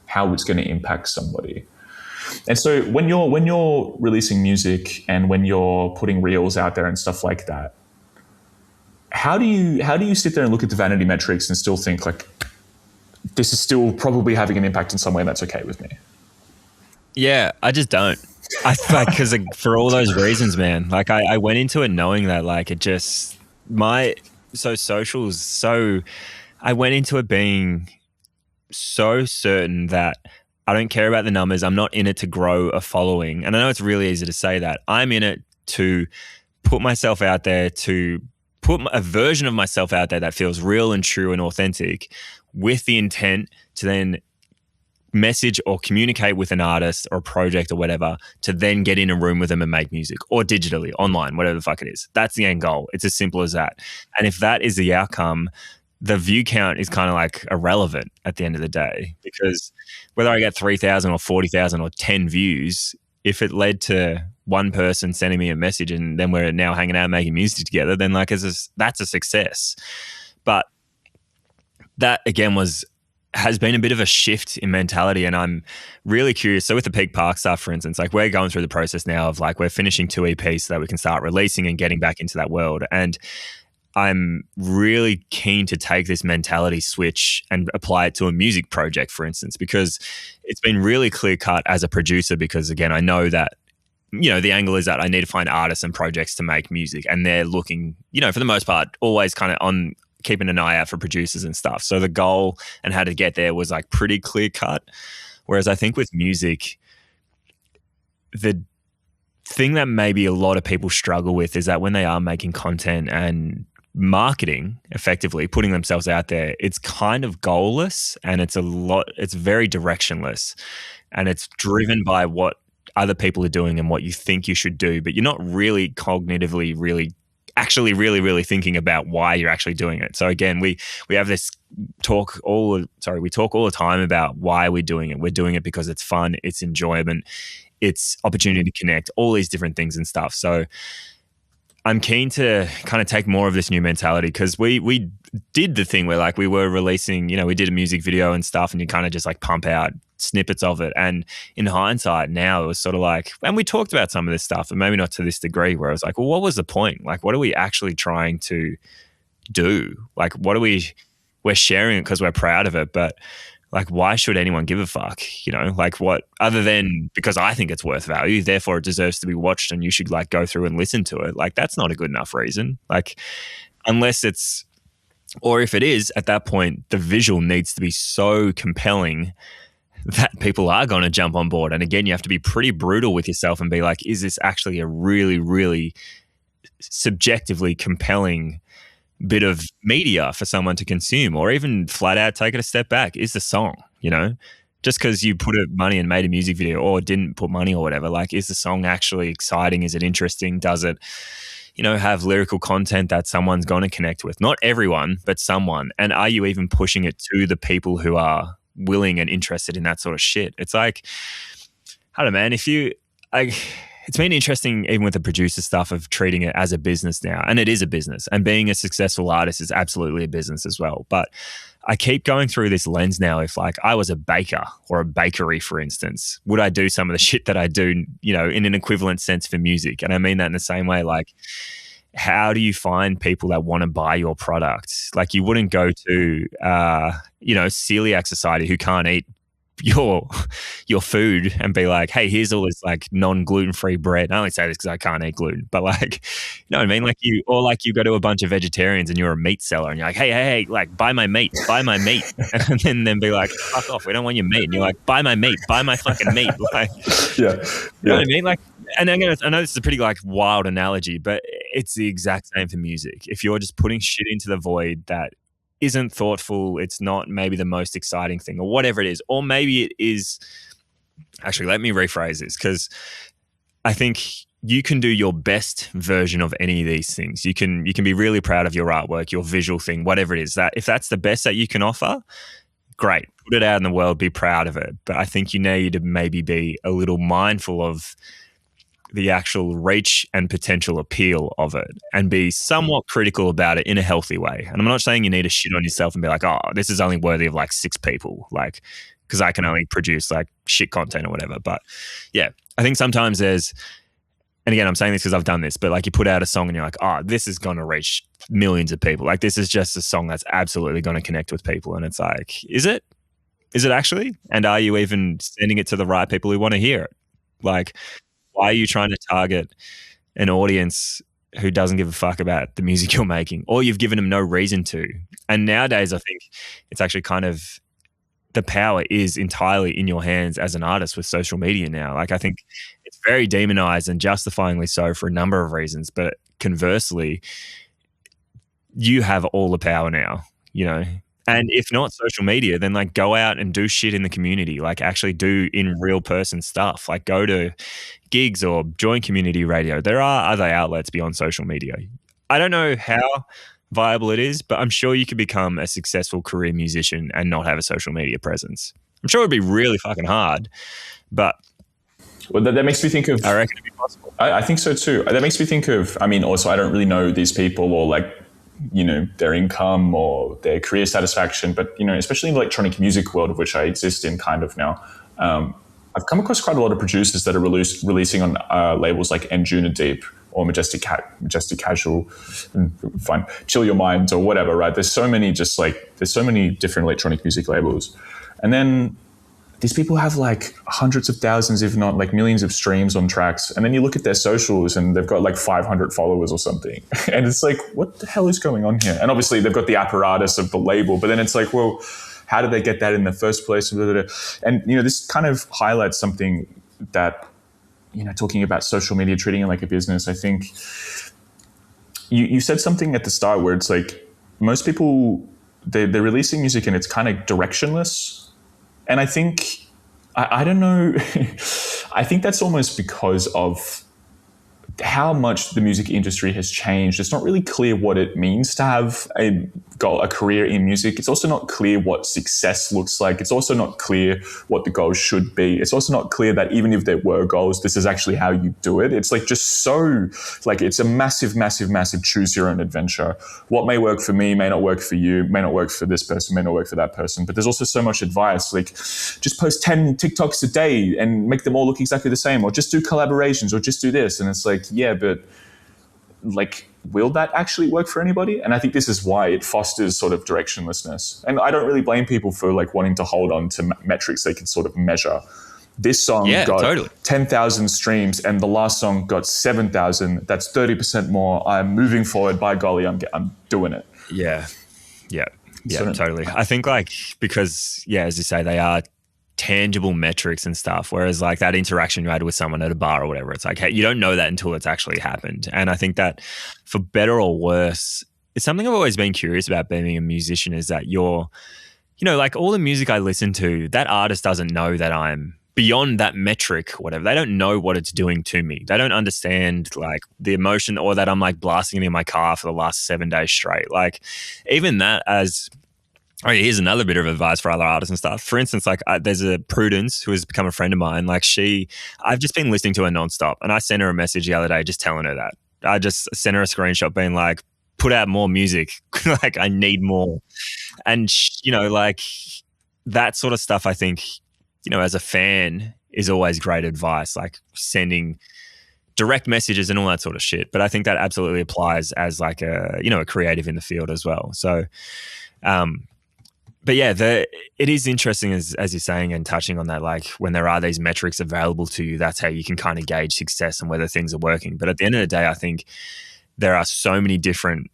Speaker 2: how it's going to impact somebody. And so when you're releasing music and when you're putting reels out there and stuff like that, how do you sit there and look at the vanity metrics and still think like this is still probably having an impact in some way and that's okay with me?
Speaker 3: Yeah, I just don't. I like, because for all those reasons, man. Like I went into it knowing that like it just socials. So I went into it being so certain that I don't care about the numbers. I'm not in it to grow a following. And I know it's really easy to say that. I'm in it to put myself out there, to put a version of myself out there that feels real and true and authentic, with the intent to then message or communicate with an artist or a project or whatever, to then get in a room with them and make music, or digitally, online, whatever the fuck it is. That's the end goal. It's as simple as that. And if that is the outcome, the view count is kind of like irrelevant at the end of the day, because whether I get 3,000 or 40,000 or 10 views, if it led to one person sending me a message and then we're now hanging out making music together, then like that's a success. But that again has been a bit of a shift in mentality, and I'm really curious. So with the Peak Park stuff, for instance, like we're going through the process now of like we're finishing 2 EPs so that we can start releasing and getting back into that world. And I'm really keen to take this mentality switch and apply it to a music project, for instance, because it's been really clear cut as a producer, because again, I know that, you know, the angle is that I need to find artists and projects to make music, and they're looking, you know, for the most part, always kind of on keeping an eye out for producers and stuff. So the goal and how to get there was like pretty clear cut. Whereas I think with music, the thing that maybe a lot of people struggle with is that when they are making content and marketing effectively, putting themselves out there, it's kind of goalless, and it's very directionless, and it's driven by what other people are doing and what you think you should do, but you're not really cognitively really thinking about why you're actually doing it. So again, we have this we talk all the time about why we're doing it. We're doing it because it's fun, it's enjoyment, it's opportunity to connect, all these different things and stuff. So I'm keen to kind of take more of this new mentality, because we did the thing where like we were releasing, you know, we did a music video and stuff, and you kind of just like pump out snippets of it. And in hindsight now, it was sort of like, and we talked about some of this stuff, and maybe not to this degree, where I was like, well, what was the point? Like, what are we actually trying to do? Like, we're sharing it because we're proud of it, but like, why should anyone give a fuck? You know, like what, other than because I think it's worth value, therefore it deserves to be watched and you should like go through and listen to it. Like, that's not a good enough reason. Like, unless it's, or if it is, at that point, the visual needs to be so compelling that people are going to jump on board. And again, you have to be pretty brutal with yourself and be like, is this actually a really, really subjectively compelling bit of media for someone to consume? Or even flat out take it a step back, is the song, you know, just because you put money and made a music video or didn't put money or whatever, like, is the song actually exciting? Is it interesting? Does it, you know, have lyrical content that someone's going to connect with? Not everyone, but someone. And are you even pushing it to the people who are willing and interested in that sort of shit? It's like, I don't know, man, it's been interesting even with the producer stuff of treating it as a business now. And it is a business, and being a successful artist is absolutely a business as well. But I keep going through this lens now. If like I was a baker or a bakery, for instance, would I do some of the shit that I do, you know, in an equivalent sense for music? And I mean that in the same way, like, how do you find people that want to buy your product? Like, you wouldn't go to, you know, celiac society who can't eat your food and be like, hey, here's all this like non-gluten-free bread. I only say this because I can't eat gluten, but like, you know what I mean? Like you go to a bunch of vegetarians and you're a meat seller and you're like, hey, like buy my meat. And then be like, fuck off, we don't want your meat. And you're like, buy my meat, buy my fucking meat. Like,
Speaker 2: yeah.
Speaker 3: You know what I mean? Like, and I know this is a pretty like wild analogy, but it's the exact same for music. If you're just putting shit into the void that isn't thoughtful, it's not maybe the most exciting thing or whatever it is, or maybe it is. Actually, let me rephrase this, because I think you can do your best version of any of these things. You can be really proud of your artwork, your visual thing, whatever it is. That if that's the best that you can offer, great, put it out in the world, be proud of it. But I think you need to maybe be a little mindful of the actual reach and potential appeal of it and be somewhat critical about it in a healthy way. And I'm not saying you need to shit on yourself and be like, oh, this is only worthy of like 6 people, like, because I can only produce like shit content or whatever. But yeah, I think sometimes there's, and again, I'm saying this because I've done this, but like you put out a song and you're like, oh, this is going to reach millions of people. Like this is just a song that's absolutely going to connect with people. And it's like, is it? Is it actually? And are you even sending it to the right people who want to hear it? Like, why are you trying to target an audience who doesn't give a fuck about the music you're making, or you've given them no reason to? And nowadays, I think it's actually kind of, the power is entirely in your hands as an artist with social media now. Like, I think it's very demonized and justifyingly so for a number of reasons. But conversely, you have all the power now, you know? And if not social media, then like go out and do shit in the community, like actually do in real person stuff, like go to gigs or join community radio. There are other outlets beyond social media. I don't know how viable it is, but I'm sure you could become a successful career musician and not have a social media presence. I'm sure it'd be really fucking hard, but
Speaker 2: well, that makes me think of,
Speaker 3: I reckon it'd be possible.
Speaker 2: I think so too. That makes me think of, I mean, also, I don't really know these people or like, you know, their income or their career satisfaction, but, you know, especially in the electronic music world, of which I exist in kind of now, I've come across quite a lot of producers that are releasing on labels like Njuna Deep or Majestic Casual, fine, Chill Your Mind or whatever, right? There's so many different electronic music labels. And then these people have like hundreds of thousands, if not like millions of streams on tracks. And then you look at their socials and they've got like 500 followers or something. And it's like, what the hell is going on here? And obviously they've got the apparatus of the label, but then it's like, well, how did they get that in the first place? And, you know, this kind of highlights something that, you know, talking about social media, treating it like a business. I think you said something at the start where it's like most people, they're releasing music and it's kind of directionless. And I think, I don't know, I think that's almost because of how much the music industry has changed. It's not really clear what it means to have a career in music. It's also not clear what success looks like. It's also not clear what the goals should be. It's also not clear that even if there were goals, this is actually how you do it. It's like just so, like it's a massive, massive, massive choose your own adventure. What may work for me may not work for you, may not work for this person, may not work for that person. But there's also so much advice, like just post 10 TikToks a day and make them all look exactly the same, or just do collaborations, or just do this. And it's like, yeah, but like, will that actually work for anybody? And I think this is why it fosters sort of directionlessness. And I don't really blame people for like wanting to hold on to metrics they can sort of measure. This song got 10,000 streams and the last song got 7,000. That's 30% more. I'm moving forward. By golly, I'm doing it.
Speaker 3: Yeah, totally. I think like, because, yeah, as you say, they are tangible metrics and stuff, whereas like that interaction you had with someone at a bar or whatever, it's like, hey, you don't know that until it's actually happened. And I think that for better or worse, it's something I've always been curious about being a musician, is that you're, you know, like all the music I listen to, that artist doesn't know that I'm beyond that metric, whatever. They don't know what it's doing to me. They don't understand like the emotion, or that I'm like blasting it in my car for the last 7 days straight. Like even that, as oh, yeah, here's another bit of advice for other artists and stuff. For instance, like there's a Prudence who has become a friend of mine. Like I've just been listening to her nonstop, and I sent her a message the other day just telling her that. I just sent her a screenshot being like, put out more music. Like I need more. And, you know, like that sort of stuff, I think, you know, as a fan is always great advice, like sending direct messages and all that sort of shit. But I think that absolutely applies as like a, you know, a creative in the field as well. So, but yeah, it is interesting as you're saying and touching on that, like when there are these metrics available to you, that's how you can kind of gauge success and whether things are working. But at the end of the day, I think there are so many different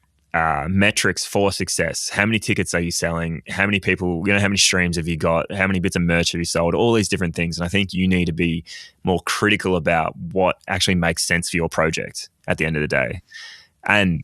Speaker 3: metrics for success. How many tickets are you selling? How many people, you know, how many streams have you got? How many bits of merch have you sold? All these different things. And I think you need to be more critical about what actually makes sense for your project at the end of the day. And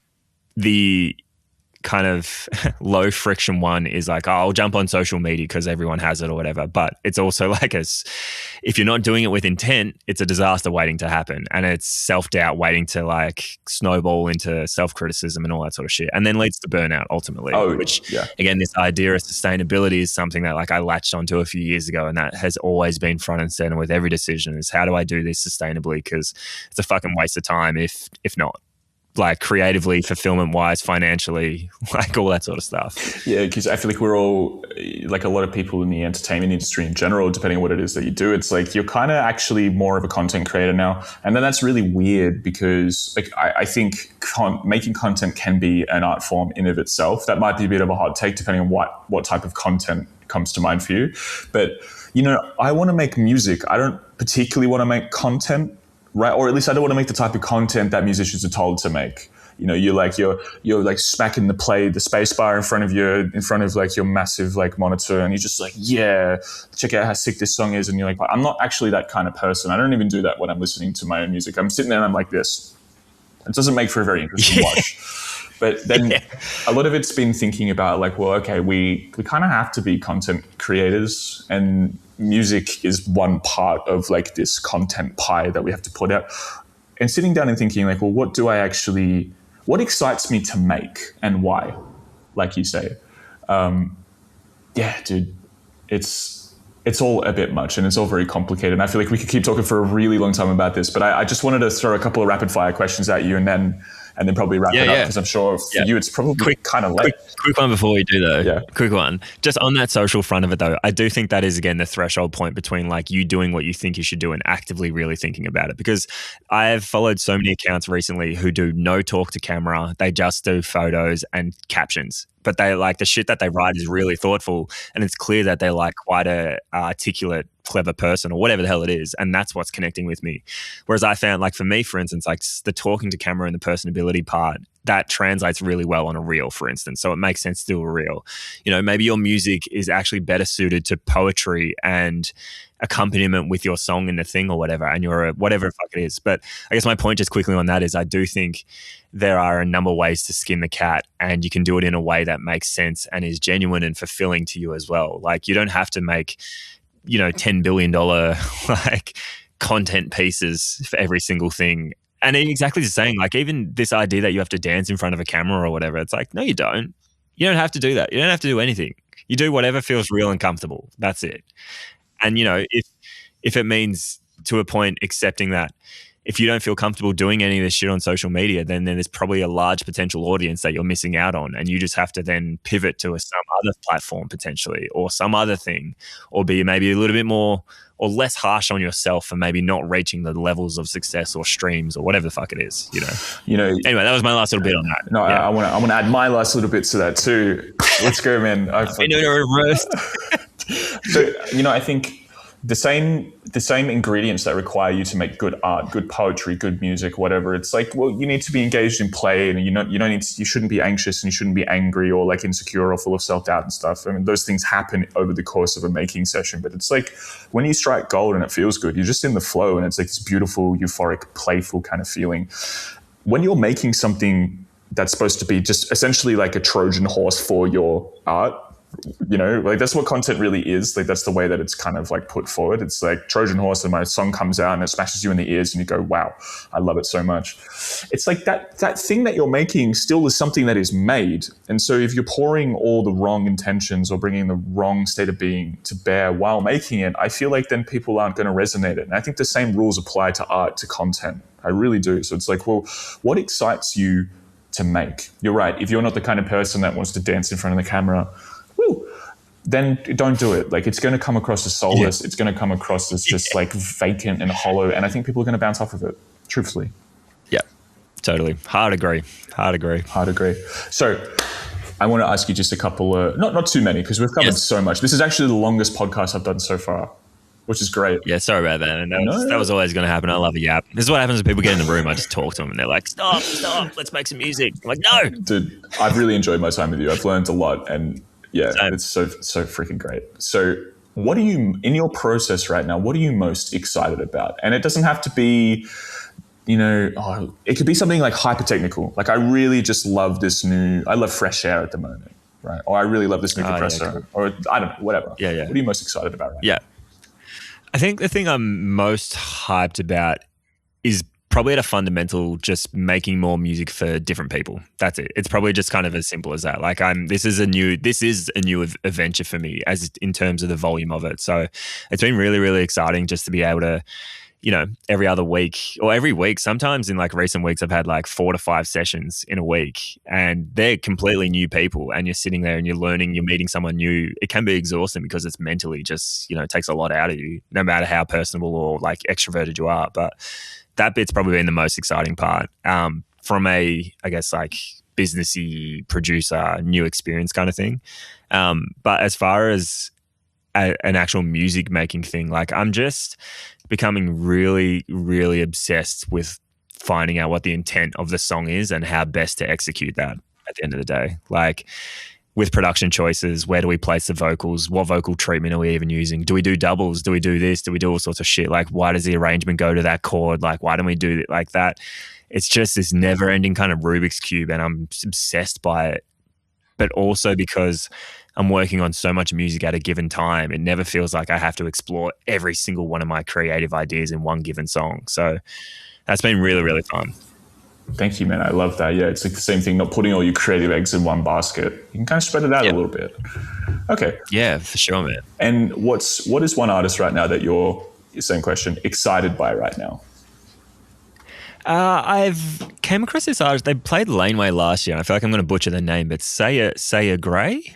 Speaker 3: kind of low friction one is like, oh, I'll jump on social media because everyone has it or whatever. But it's also like if you're not doing it with intent, it's a disaster waiting to happen. And it's self-doubt waiting to like snowball into self-criticism and all that sort of shit. And then leads to burnout ultimately, which again, this idea of sustainability is something that like I latched onto a few years ago, and that has always been front and center with every decision is how do I do this sustainably? Because it's a fucking waste of time if not. Like creatively, fulfillment wise, financially, like all that sort of stuff.
Speaker 2: Yeah, because I feel like we're all, like a lot of people in the entertainment industry in general, depending on what it is that you do, it's like you're kind of actually more of a content creator now. And then that's really weird because like I think making content can be an art form in of itself. That might be a bit of a hot take depending on what type of content comes to mind for you. But, you know, I want to make music. I don't particularly want to make content. Right, or at least I don't want to make the type of content that musicians are told to make. You know, you're like smacking the space bar in front of like your massive like monitor, and you're just like, yeah, check out how sick this song is, and you're like, I'm not actually that kind of person. I don't even do that when I'm listening to my own music. I'm sitting there and I'm like this. It doesn't make for a very interesting watch. But then a lot of it's been thinking about like, well, okay, we kind of have to be content creators, and music is one part of like this content pie that we have to put out. And sitting down and thinking like, well, what excites me to make and why? Like you say, yeah, dude, it's all a bit much and it's all very complicated. And I feel like we could keep talking for a really long time about this, but I just wanted to throw a couple of rapid fire questions at you and then probably wrap it up because I'm sure for you it's probably kind of late.
Speaker 3: Quick one before we do though. Yeah. Quick one. Just on that social front of it though, I do think that is again the threshold point between like you doing what you think you should do and actively really thinking about it. Because I have followed so many accounts recently who do no talk to camera. They just do photos and captions. But they like the shit that they write is really thoughtful, and it's clear that they're like quite a articulate, clever person or whatever the hell it is, and that's what's connecting with me. Whereas I found like for me, for instance, like the talking to camera and the personability part, that translates really well on a reel, for instance. So it makes sense to do a reel. You know, maybe your music is actually better suited to poetry and accompaniment with your song in the thing or whatever, and you're whatever the fuck it is. But I guess my point just quickly on that is I do think there are a number of ways to skin the cat, and you can do it in a way that makes sense and is genuine and fulfilling to you as well. Like you don't have to make, you know, $10 billion like content pieces for every single thing. And exactly the same, like even this idea that you have to dance in front of a camera or whatever, it's like, no, you don't. You don't have to do that. You don't have to do anything. You do whatever feels real and comfortable. That's it. And, you know, if it means to a point accepting that if you don't feel comfortable doing any of this shit on social media, then there's probably a large potential audience that you're missing out on. And you just have to then pivot to some other platform potentially or some other thing, or be maybe a little bit more or less harsh on yourself for maybe not reaching the levels of success or streams or whatever the fuck it is, you know. Anyway, that was my last little bit on that.
Speaker 2: No, yeah. I want to add my last little bit to that too. Let's go, man.
Speaker 3: I've been doing a reverse.
Speaker 2: So, you know, I think the same ingredients that require you to make good art, good poetry, good music, whatever. It's like, well, you need to be engaged in play, and you shouldn't be anxious, and you shouldn't be angry or like insecure or full of self-doubt and stuff. I mean, those things happen over the course of a making session, but it's like when you strike gold and it feels good, you're just in the flow, and it's like this beautiful, euphoric, playful kind of feeling. When you're making something that's supposed to be just essentially like a Trojan horse for your art, you know, like that's what content really is. Like that's the way that it's kind of like put forward. It's like Trojan horse, and my song comes out and it smashes you in the ears and you go, wow, I love it so much. It's like that thing that you're making still is something that is made. And so if you're pouring all the wrong intentions or bringing the wrong state of being to bear while making it, I feel like then people aren't going to resonate it. And I think the same rules apply to art, to content. I really do. So it's like, well, what excites you to make? You're right. If you're not the kind of person that wants to dance in front of the camera, then don't do it. Like it's going to come across as soulless. It's going to come across as just like vacant and hollow. And I think people are going to bounce off of it, truthfully.
Speaker 3: Yeah, totally. Hard agree.
Speaker 2: So I want to ask you just a couple of, not too many, because we've covered so much. This is actually the longest podcast I've done so far, which is great.
Speaker 3: Yeah, sorry about that. And that was always going to happen. I love a yap. This is what happens when people get in the room. I just talk to them and they're like, stop, let's make some music. I'm like, no.
Speaker 2: Dude, I've really enjoyed my time with you. I've learned a lot, and yeah, it's so freaking great. So what are you, in your process right now, what are you most excited about? And it doesn't have to be it could be something like hyper technical. Like I really just love I love Fresh Air at the moment, right? Or I really love this new compressor,
Speaker 3: yeah, cool.
Speaker 2: or I don't know, whatever.
Speaker 3: Yeah.
Speaker 2: What are you most excited about right
Speaker 3: Yeah. I think the thing I'm most hyped about is probably at a fundamental, just making more music for different people. That's it. It's probably just kind of as simple as that. Like this is a new adventure for me as in terms of the volume of it. So it's been really, really exciting just to be able to, every other week or every week, sometimes in like recent weeks, I've had like 4 to 5 sessions in a week, and they're completely new people, and you're sitting there and you're learning, you're meeting someone new. It can be exhausting because it's mentally just, it takes a lot out of you, no matter how personable or like extroverted you are. But that bit's probably been the most exciting part from a, I guess, like businessy producer, new experience kind of thing. But as far as an actual music making thing, like I'm just becoming really, really obsessed with finding out what the intent of the song is and how best to execute that at the end of the day. Like with production choices, where do we place the vocals? What vocal treatment are we even using? Do we do doubles? Do we do this? Do we do all sorts of shit? Like, why does the arrangement go to that chord? Like, why don't we do it like that? It's just this never ending kind of Rubik's Cube, and I'm obsessed by it. But also because I'm working on so much music at a given time, it never feels like I have to explore every single one of my creative ideas in one given song. So that's been really, really fun.
Speaker 2: Thank you, man. I love that. Yeah, it's like the same thing, not putting all your creative eggs in one basket. You can kind of spread it out a little bit. Okay.
Speaker 3: Yeah, for sure, man.
Speaker 2: And what is one artist right now that you're, same question, excited by right now?
Speaker 3: I've came across this artist. They played Laneway last year, and I feel like I'm going to butcher the name, but Saya Gray?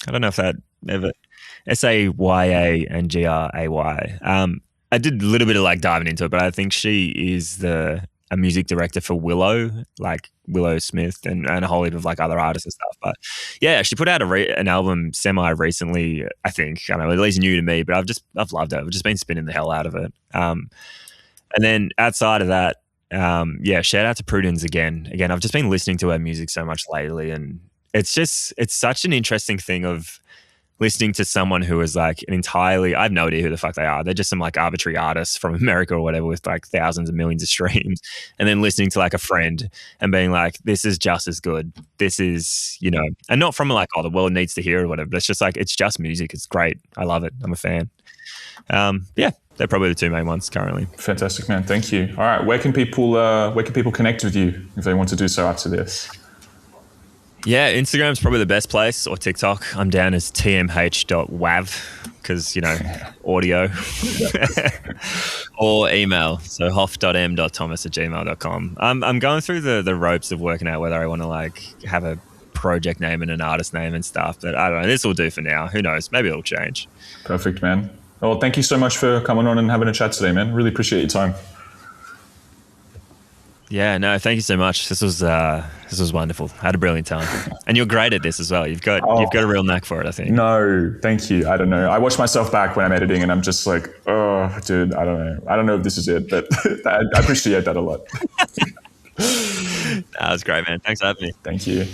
Speaker 3: I don't know if that ever... Saya and Gray. I did a little bit of like diving into it, but I think she is a music director for Willow, like Willow Smith and a whole heap of like other artists and stuff. But yeah, she put out an album recently, I think. I don't know, at least new to me, but I've loved it. I've just been spinning the hell out of it. And then outside of that, shout out to Prudence again. Again, I've just been listening to her music so much lately, and it's such an interesting thing of listening to someone who is like I have no idea who the fuck they are. They're just some like arbitrary artists from America or whatever with like thousands and millions of streams. And then listening to like a friend and being like, this is just as good. This is, and not from like, oh, the world needs to hear it or whatever. But it's just like, it's just music. It's great. I love it. I'm a fan. They're probably the two main ones currently.
Speaker 2: Fantastic, man. Thank you. All right. Where can people connect with you if they want to do so after this?
Speaker 3: Yeah, Instagram's probably the best place, or TikTok. I'm down as tmh.wav because, audio. Or email, so hof.m.thomas@gmail.com. I'm going through the ropes of working out whether I want to like have a project name and an artist name and stuff, but I don't know. This will do for now. Who knows? Maybe it'll change. Perfect, man. Well, thank you so much for coming on and having a chat today, man. Really appreciate your time. Yeah, no, thank you so much. This was wonderful. I had a brilliant time, and you're great at this as well. You've got a real knack for it, I think. No, thank you. I don't know. I watch myself back when I'm editing, and I'm just like, oh, dude, I don't know. I don't know if this is it, but I appreciate that a lot. That was great, man. Thanks for having me. Thank you.